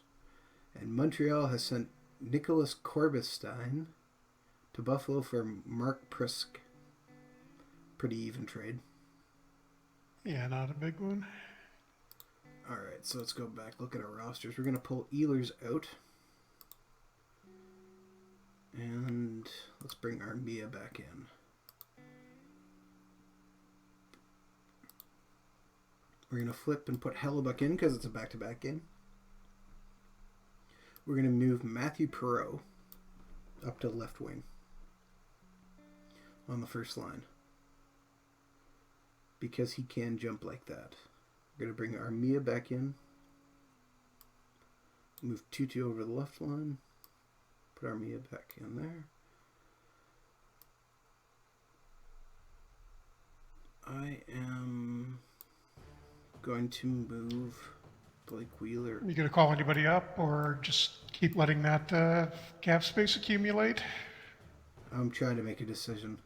and Montreal has sent Nicholas Corbestein to Buffalo for Mark Prisk. Pretty even trade. Yeah, not a big one. All right, so let's go back, look at our rosters. We're going to pull Ehlers out. And let's bring Armia back in. We're going to flip and put Hellebuck in because it's a back-to-back game. We're going to move Matthew Perreault up to left wing on the first line because he can jump like that. We're going to bring Armia back in. Move Tutu over the left line. Put Armia back in there. I am going to move Blake Wheeler. Are you going to call anybody up or just keep letting that cap space accumulate? I'm trying to make a decision.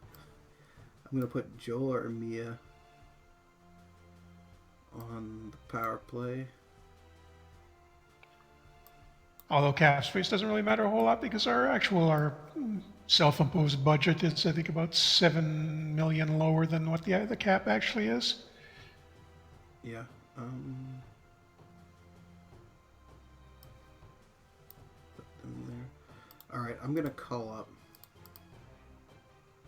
I'm going to put Joel Armia on the power play. Although cap space doesn't really matter a whole lot because our self-imposed budget is, I think, about $7 million lower than what the cap actually is. Yeah. Put them there. All right, I'm gonna call up.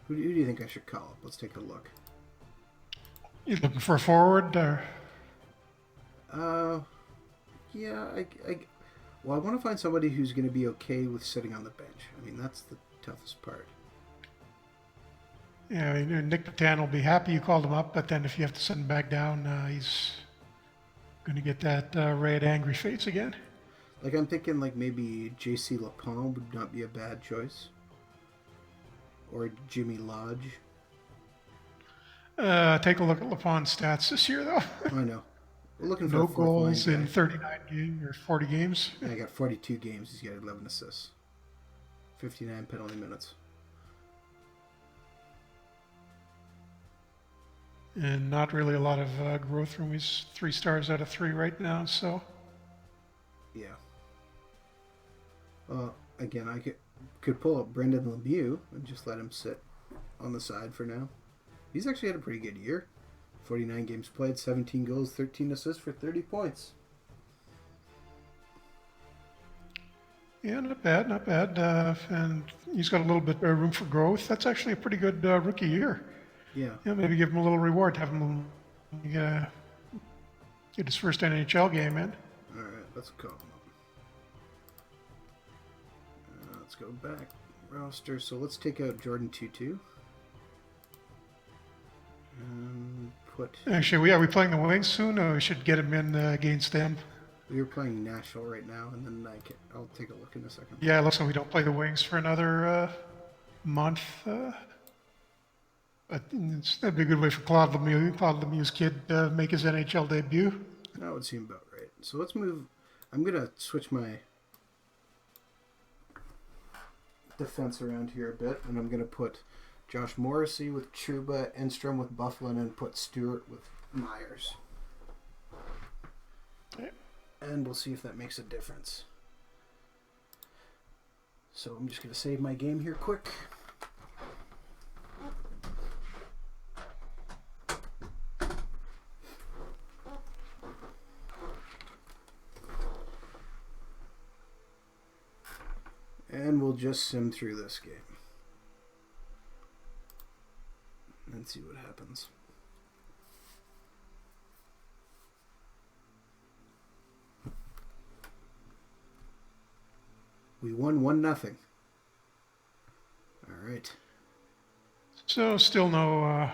Who do you think I should call up? Let's take a look. You looking for a forward? Or? Yeah. Well, I want to find somebody who's going to be okay with sitting on the bench. I mean, that's the toughest part. Yeah, I mean, Nick Patan will be happy you called him up, but then if you have to send him back down, he's Going to get that red angry face again. Like, I'm thinking, like, maybe J.C. Lapon would not be a bad choice. Or Jimmy Lodge. Take a look at Lapon's stats this year, though. I know. We're looking for a No fourth line goals in guy. 39 games or 40 games. Yeah, I got 42 games. He's got 11 assists. 59 penalty minutes. And not really a lot of growth room. He's 3 stars out of 3 right now, so. Yeah. Again, I could pull up Brendan Lemieux and just let him sit on the side for now. He's actually had a pretty good year. 49 games played, 17 goals, 13 assists for 30 points. Yeah, not bad, not bad. And he's got a little bit of room for growth. That's actually a pretty good rookie year. Yeah. Yeah, maybe give him a little reward, have him get his first NHL game in. All right, let's call him up. Let's go back roster. So let's take out Jordan Tutu. And put. Actually, are we playing the Wings soon? Or we should get him in against them. We are playing Nashville right now, and then I'll take a look in a second. Yeah, it looks like we don't play the Wings for another month. But that'd be a good way for Claude Lemieux's kid to make his NHL debut. That would seem about right. So let's move. I'm going to switch my defense around here a bit, and I'm going to put Josh Morrissey with Trouba, Enstrom with Bufflin, and put Stewart with Myers. Okay. And we'll see if that makes a difference. So I'm just going to save my game here quick. And we'll just sim through this game. And see what happens. We won 1-0. All right. So still no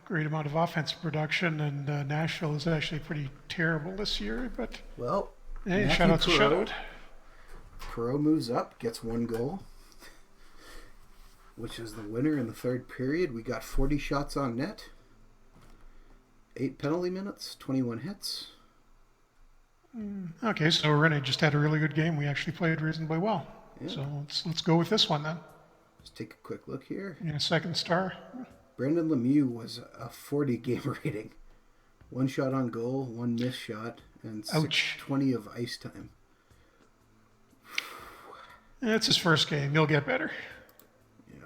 great amount of offensive production, and Nashville is actually pretty terrible this year. But Well, hey, shout-out's a shutout. Perreault moves up, gets 1 goal, which is the winner in the third period. We got 40 shots on net, 8 penalty minutes, 21 hits. Okay, so Rene just had a really good game. We actually played reasonably well. Yeah. So let's go with this one then. Let's take a quick look here. Yeah, second star. Brendan Lemieux was a 40 game rating. 1 shot on goal, 1 missed shot, and 620 of ice time. It's his first game. He'll get better. Yeah.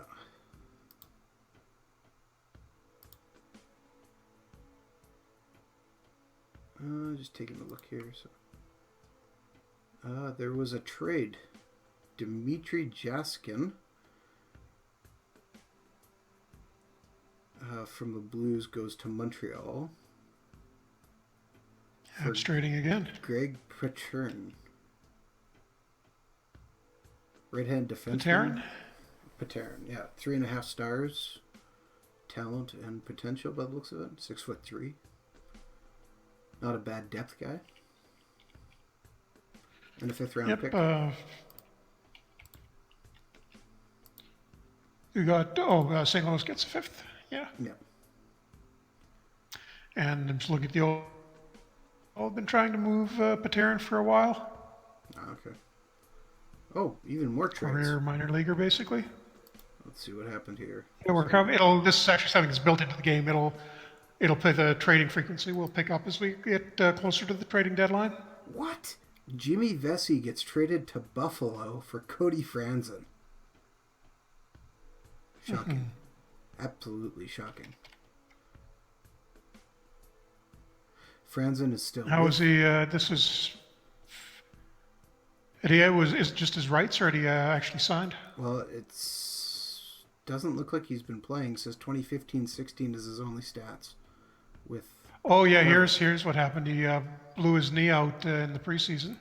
Just taking a look here. So, there was a trade. Dmitry Jaskin from the Blues goes to Montreal. Habs trading again. Greg Paterno. Right-hand defenseman. Paterno, yeah. 3.5 stars. Talent and potential by the looks of it. 6'3". Not a bad depth guy. And a 5th round pick. We got, St. Louis gets a 5th. Yeah. Yeah. And I'm just looking at the old. I've been trying to move Paterno for a while. Okay. Oh, even more trades. Career minor leaguer, basically. Let's see what happened here. This is actually something that's built into the game. It'll play the trading frequency. We'll pick up as we get closer to the trading deadline. What? Jimmy Vesey gets traded to Buffalo for Cody Franzen. Shocking. Absolutely shocking. Franzen is still. How is he? This is. Is it just his rights, or had he actually signed? Well, doesn't look like he's been playing. It says 2015-16 is his only stats. With. Oh yeah, here's what happened. He blew his knee out in the preseason.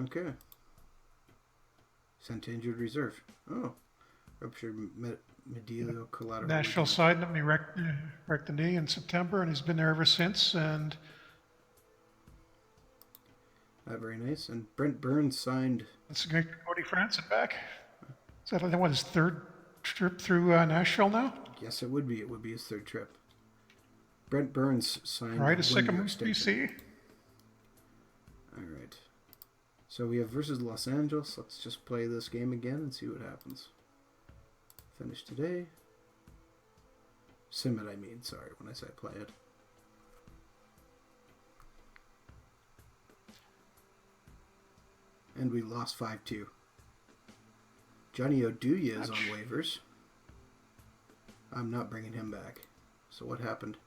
Okay. Sent to injured reserve. Oh, ruptured medial collateral. Nashville signed him. He wrecked the knee in September, and he's been there ever since. And Very nice. And Brent Burns signed. That's good. Cody Franson back. Is that what his third trip through Nashville now? Yes, it would be. It would be his third trip. Brent Burns signed Right, a a second 1-year extension. BC. All right. So we have versus Los Angeles. Let's just play this game again and see what happens. Finish today. Sim it, I mean. Sorry, when I say play it. And we lost 5-2. Johnny Oduya is on waivers. I'm not bringing him back. So what happened?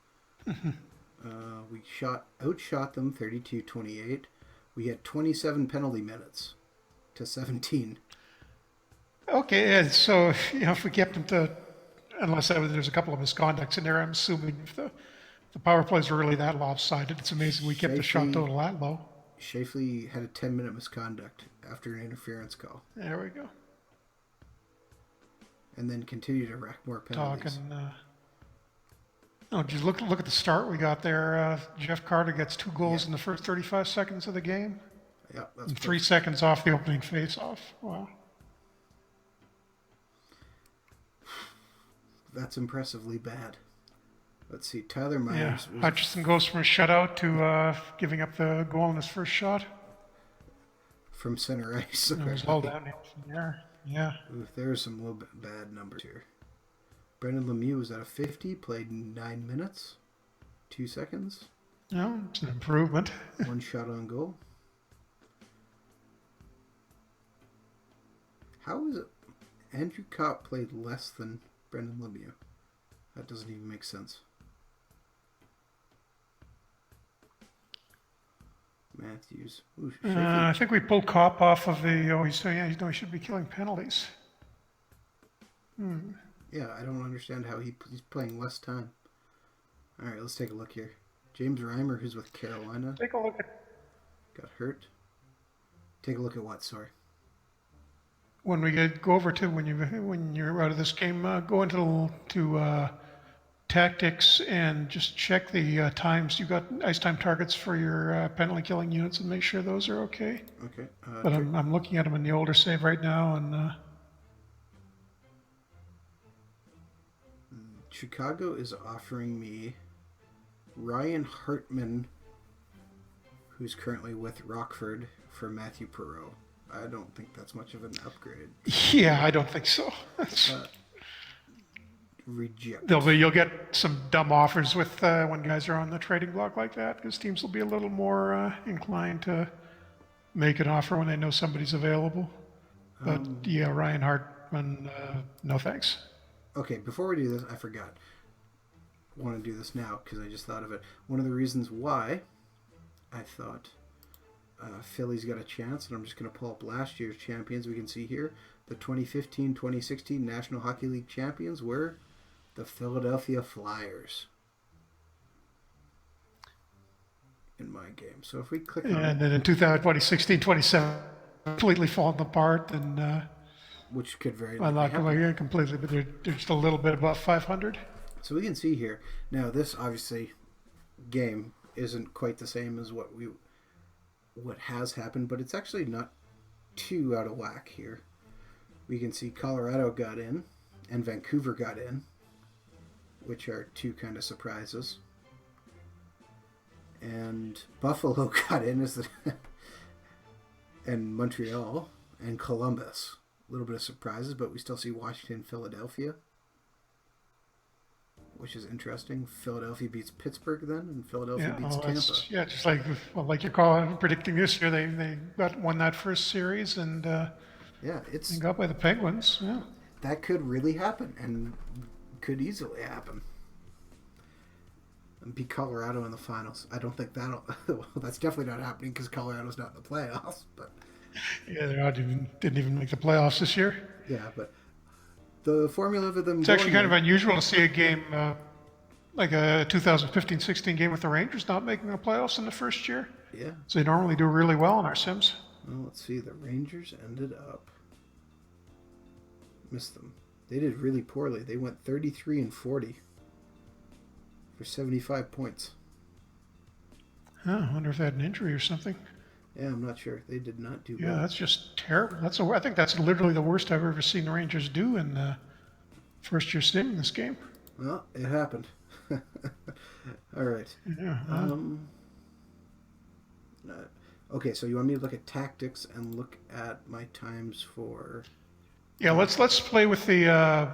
We outshot them 32-28. We had 27 penalty minutes to 17. Okay, and so if we kept them to, unless there's a couple of misconducts in there, I'm assuming if the power plays are really that lopsided, it's amazing we kept the shot total that low. Shafley had a 10-minute misconduct after an interference call. There we go. And then continued to rack more penalties. Just look at the start we got there. Jeff Carter gets 2 goals in the first 35 seconds of the game. Yeah, that's and 3 seconds off the opening face-off. Wow. That's impressively bad. Let's see. Tyler Myers. Yeah. Hutchison goes from a shutout to giving up the goal in his first shot. From center ice. It was all downhill from there. Yeah. Ooh, there's some little bit bad numbers here. Brendan Lemieux was at a 50, played 9 minutes, 2 seconds. No, it's an improvement. 1 shot on goal. How is it Andrew Kopp played less than Brendan Lemieux? That doesn't even make sense. Matthews. Ooh, I think we pulled Kopp off of the. He should be killing penalties. Yeah, I don't understand how he's playing less time. All right, let's take a look here. James Reimer, who's with Carolina. Take a look at. Got hurt. Take a look at what? Sorry. When we go over to when you're out of this game, go into tactics and just check the times. You got ice time targets for your penalty killing units and make sure those are okay. Okay. But I'm looking at them in the older save right now, and Chicago is offering me Ryan Hartman, who's currently with Rockford, for Matthew Perreault. I don't think that's much of an upgrade. Yeah, I don't think so. Reject. You'll get some dumb offers with when guys are on the trading block like that, because teams will be a little more inclined to make an offer when they know somebody's available. But yeah, Ryan Hartman, no thanks. Okay, before we do this, I forgot. I want to do this now because I just thought of it. One of the reasons why I thought Philly's got a chance, and I'm just going to pull up last year's champions. We can see here the 2015-2016 National Hockey League champions were the Philadelphia Flyers in my game. So if we click on and then in 2016, 2017, completely fallen apart, and which could very well, not completely, but they're just a little bit above 500. So we can see here now. This obviously game isn't quite the same as what has happened, but it's actually not too out of whack here. We can see Colorado got in and Vancouver got in, which are 2 kind of surprises. And Buffalo got in and Montreal and Columbus. A little bit of surprises, but we still see Washington, Philadelphia, which is interesting. Philadelphia beats Pittsburgh then, and Philadelphia beats Tampa. Yeah, just like you're predicting this year, they won that first series and and got by the Penguins. Yeah, that could really happen, and could easily happen. And beat Colorado in the finals. I don't think that'll. Well, that's definitely not happening because Colorado's not in the playoffs. But yeah, they didn't even make the playoffs this year. Yeah, but the formula for them. It's actually kind of unusual to see a game like a 2015-16 game with the Rangers not making the playoffs in the first year. Yeah. So they normally do really well in our sims. Well, let's see. The Rangers ended up missed them. They did really poorly. They went 33-40 for 75 points. Oh, I wonder if they had an injury or something. Yeah, I'm not sure. They did not do Yeah, well. that's just terrible. I think that's literally the worst I've ever seen the Rangers do in the first year stint in this game. Well, it happened. All right. Yeah. Um, okay, so you want me to look at tactics and look at my times for Yeah, power play? let's play with the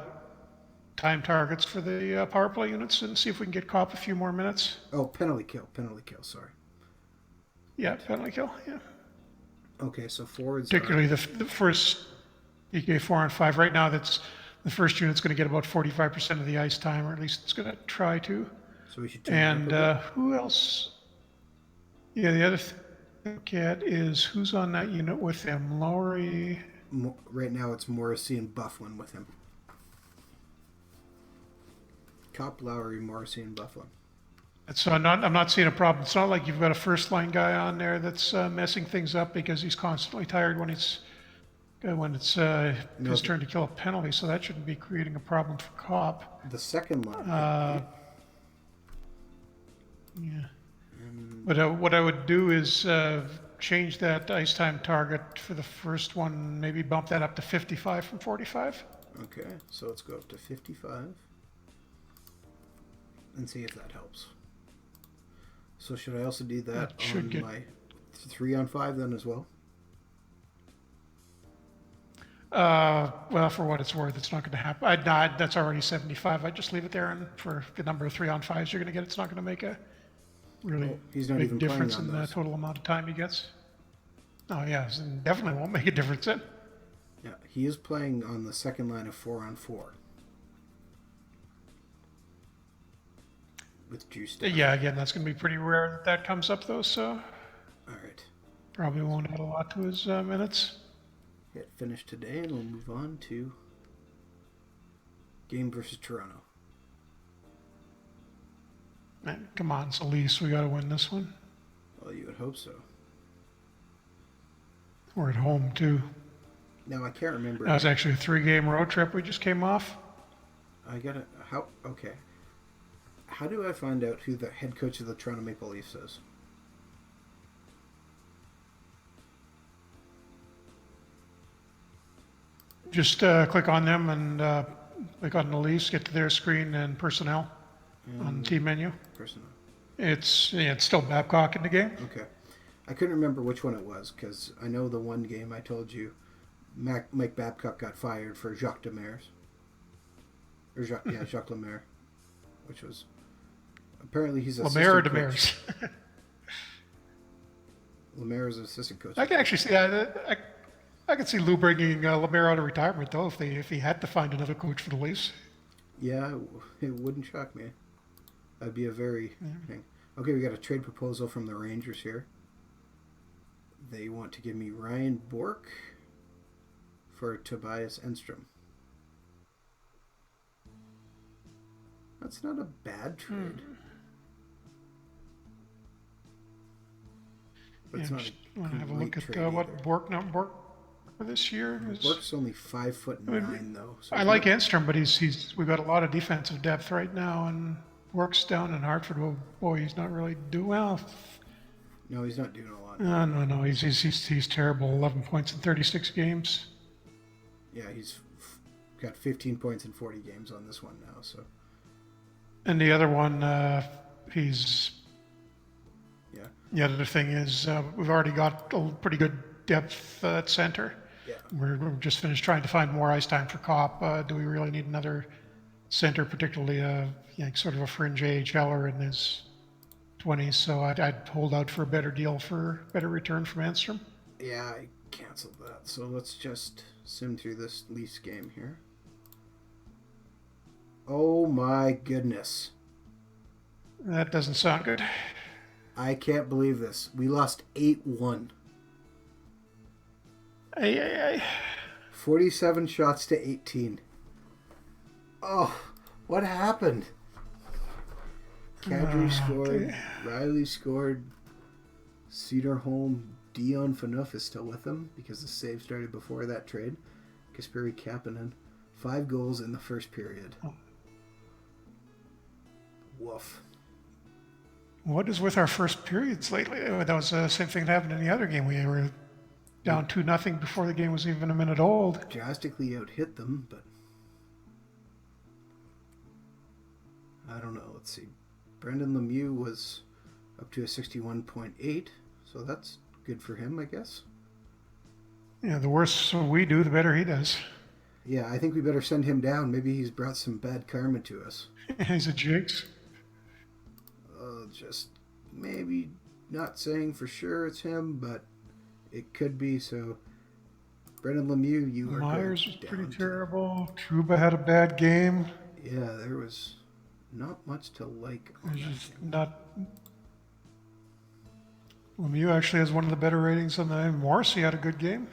time targets for the power play units and see if we can get Cop a few more minutes. Oh, penalty kill. Penalty kill. Sorry. Yeah, penalty kill. Yeah, Okay, so forwards are. particularly the first PK 4-on-5. Right now, that's the first unit's going to get about 45% of the ice time, or at least it's going to try to. So we should turn it up And a bit. who else? Yeah, the other thing to look at is who's on that unit with him. Lowry. Right now it's Morrissey and Bufflin with him. Cop, Lowry, Morrissey, and Bufflin. So I'm not seeing a problem. It's not like you've got a first line guy on there that's messing things up because he's constantly tired when it's No, his turn to kill a penalty. So that shouldn't be creating a problem for Cop. the second line. Yeah. But what I would do is change that ice time target for the first one. Maybe bump that up to 55 from 45. Okay, so let's go up to 55 and see if that helps. So should I also do that on my 3-on-5 then as well? Well, for what it's worth, it's not going to happen. That's already 75. I'd just leave it there, and for the number of 3-on-5s you're going to get, it's not going to make a really He's not big even difference playing in on the those. total amount of time he gets. Oh, yeah, so definitely won't make a difference in. Yeah, he is playing on the second line of 4-on-4 with juice down. Yeah, again, that's going to be pretty rare that comes up, though, so All right. probably won't add a lot to his minutes. Hit finish today, and we'll move on to game versus Toronto. Man, come on, it's Elise. We got to win this one. Well, you would hope so. We're at home, too. Now I can't remember. That was actually a 3-game road trip we just came off. I gotta how okay. How do I find out who the head coach of the Toronto Maple Leafs is? Just click on them and click on the Leafs, get to their screen and personnel on the team menu. Personnel. It's still Babcock in the game. Okay. I couldn't remember which one it was because I know the one game I told you Mike Babcock got fired for Jacques Demers. Jacques Lemaire, which was apparently he's Lemaire or assistant coach. Demers. Lemaire is assistant coach. I can actually see that. I can see Lou bringing Lemaire out of retirement though if he had to find another coach for the Leafs. Yeah, it wouldn't shock me. That'd be a very thing. Okay, we got a trade proposal from the Rangers here. They want to give me Ryan Bourque for Tobias Enstrom. That's not a bad trade. But Yeah, it's not just a want to have a great look at trade what either. Bork for this year is. Bourque's only 5'9" though. So I like Enstrom, but we've got a lot of defensive depth right now, and Bork's down in Hartford. Oh boy, he's not really doing well. No, he's not doing a lot. No, he's terrible. 11 points in 36 games. Yeah, he's got 15 points in 40 games on this one now. So And the other one, he's. yeah, The other thing is we've already got a pretty good depth at center. yeah. We're just finished trying to find more ice time for Cop. Do we really need another center, particularly sort of a fringe AHLer in his 20s? So I'd hold out for a better deal for better return from Enstrom. Yeah, I canceled that. So let's just sim through this Leafs game here. Oh my goodness. That doesn't sound good. I can't believe this. We lost 8-1. Ay. 47 shots to 18. Oh, what happened? Kadri scored. Riley scored. Cedarholm. Dion Phaneuf is still with them because the save started before that trade. Kasperi Kapanen. 5 goals in the first period. Woof. What is with our first periods lately? That was the same thing that happened in the other game. We were We down 2-0 before the game was even a minute old. drastically out hit them, but I don't know. Let's see. Brendan Lemieux was up to a 61.8, so that's good for him, I guess. Yeah, the worse we do, the better he does. Yeah, I think we better send him down. Maybe he's brought some bad karma to us. He's a jigs. Just maybe not saying for sure it's him, but it could be. So, Brendan Lemieux, you are Myers was going pretty down. terrible. Trouba had a bad game. Yeah, there was not much to like on There's that just game. not. Lemieux actually has one of the better ratings on the. Morrissey had a good game.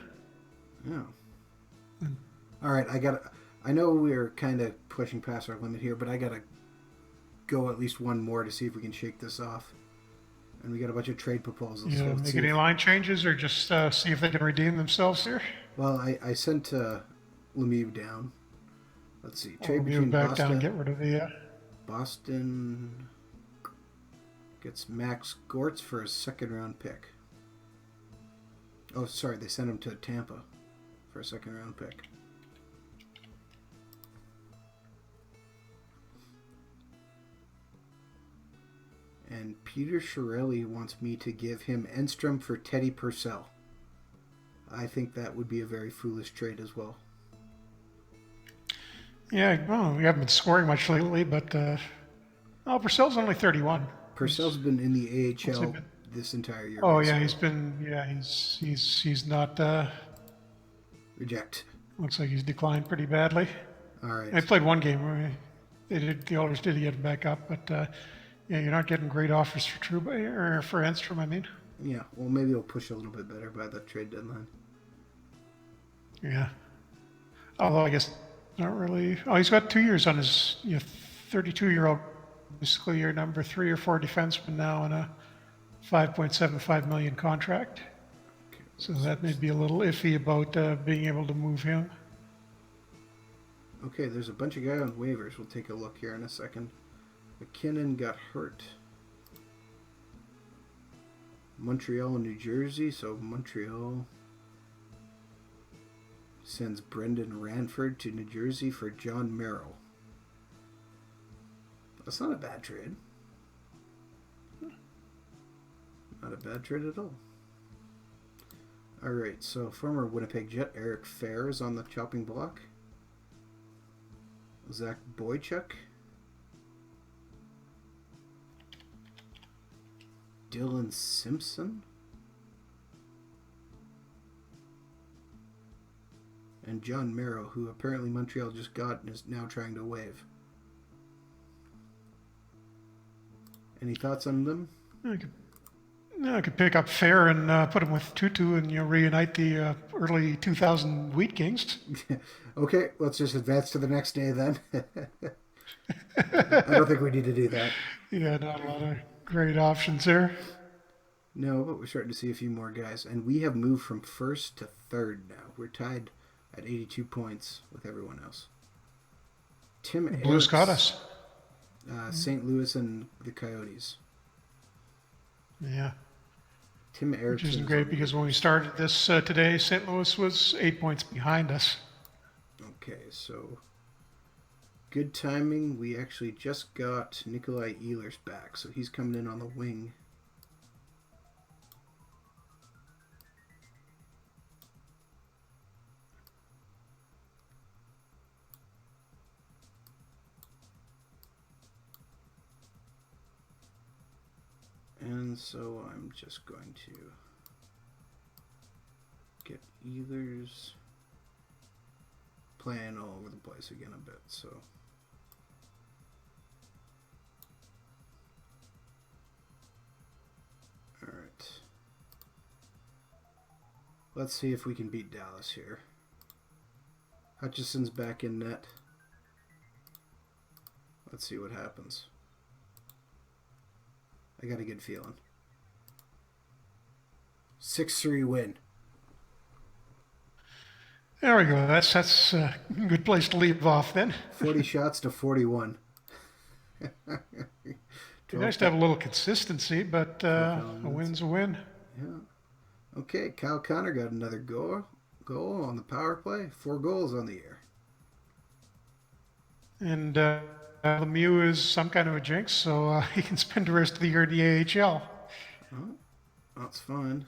Yeah. All right, I know we're kind of pushing past our limit here, but I gotta go at least one more to see if we can shake this off. And we got a bunch of trade proposals. You So let's make see any if, line changes or just see if they can redeem themselves here? well, I sent Lemieux down. Let's see. Trade Lemieux between back down Boston. and get rid of the. Boston gets Max Gortz for a second round pick. Oh, sorry, they sent him to Tampa for a second round pick. And Peter Chiarelli wants me to give him Enstrom for Teddy Purcell. I think that would be a very foolish trade as well. Yeah, well, we haven't been scoring much lately, but Purcell's only 31. Purcell's been in the What's he AHL been? this entire year. Oh yeah, basically. he's not. Reject. Looks like he's declined pretty badly. All right. I played one game where the Oilers did get him back up, but yeah, you're not getting great offers for Trouba or for Enstrom. I mean, Yeah, well, maybe it'll push a little bit better by the trade deadline. yeah. Although I guess not really. Oh, he's got 2 years on his 32-year-old, basically your number 3 or 4 defenseman now on a $5.75 million contract. Okay. So that may be a little iffy about being able to move him. Okay, there's a bunch of guys on waivers. We'll take a look here in a second. McKinnon got hurt. Montreal and New Jersey, so Montreal sends Brendan Ranford to New Jersey for John Merrill. That's not a bad trade. Not a bad trade at all. Alright, so former Winnipeg Jet Eric Fair is on the chopping block. Zach Boychuk. Dylan Simpson. And John Merrill, who apparently Montreal just got and is now trying to waive. Any thoughts on them? I could pick up Fair and put him with Tutu and reunite the early 2000 Wheat Kings. Okay, let's just advance to the next day then. I don't think we need to do that. Yeah, not a lot of great options there. No, but we're starting to see a few more guys. And we have moved from first to third now. We're tied at 82 points with everyone else. Tim Blues Eriks, got us. St. Louis and the Coyotes. Yeah, Tim Erickson. which isn't great because when we started this today, St. Louis was 8 points behind us. Okay, so good timing. We actually just got Nikolai Ehlers back, so he's coming in on the wing. And so I'm just going to get Ehlers playing all over the place again a bit, so. Alright. Let's see if we can beat Dallas here. Hutchison's back in net. Let's see what happens. I got a good feeling. 6-3 win. There we go. That's a good place to leave off then. 40 shots to 41. Be nice to have a little consistency, but a win's a win. Yeah. Okay, Kyle Connor got another goal on the power play. 4 goals on the year. And Lemieux is some kind of a jinx, so he can spend the rest of the year in the AHL. Oh, that's fine.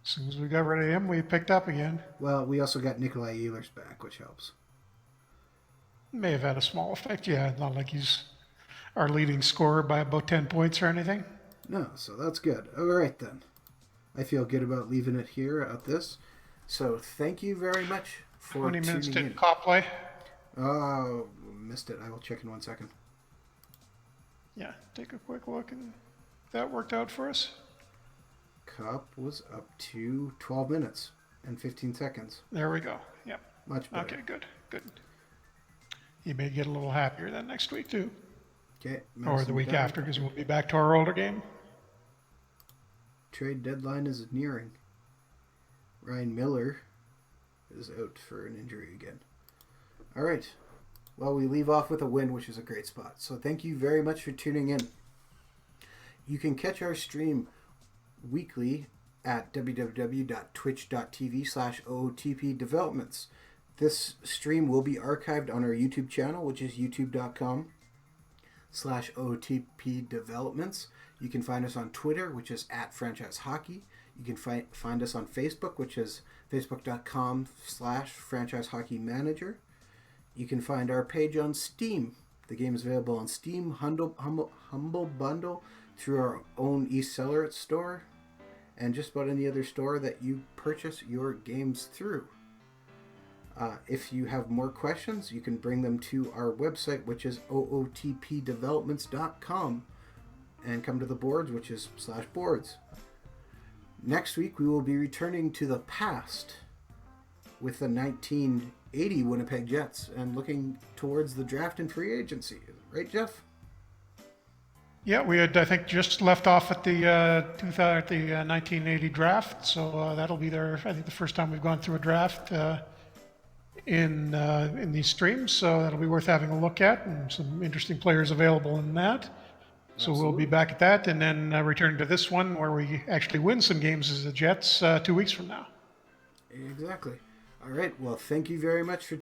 As soon as we got rid of him, we picked up again. Well, we also got Nikolai Ehlers back, which helps. May have had a small effect, yeah. Not like he's our leading scorer by about 10 points or anything. No, so that's good. All right, then. I feel good about leaving it here at this. So thank you very much for 20 minutes tuning did in. Cop play? Oh, missed it. I will check in 1 second. Yeah, take a quick look, and that worked out for us. Cup was up to 12 minutes and 15 seconds. There we go. Yep. Much better. Okay, good. You may get a little happier then next week, too. Okay. Or the week after, because we'll be back to our older game. Trade deadline is nearing. Ryan Miller is out for an injury again. All right. Well, we leave off with a win, which is a great spot. So thank you very much for tuning in. You can catch our stream weekly at www.twitch.tv/OOTP Developments. This stream will be archived on our YouTube channel, which is youtube.com/OOTP Developments. You can find us on Twitter, which is @FranchiseHockey. You can find us on Facebook, which is facebook.com/FranchiseHockeyManager. You can find our page on Steam. The game is available on Steam, Humble Bundle, through our own eSeller store, and just about any other store that you purchase your games through. If you have more questions, you can bring them to our website, which is ootpdevelopments.com, and come to the boards, which is /boards. Next week, we will be returning to the past with the 1980 Winnipeg Jets and looking towards the draft and free agency. Right, Jeff? Yeah, we had, I think, just left off at the 1980 draft, so that'll be there. I think the first time we've gone through a draft in these streams, so that'll be worth having a look at, and some interesting players available in that. So Absolutely. we'll be back at that, and then return to this one where we actually win some games as the Jets 2 weeks from now. Exactly. All right. Well, thank you very much for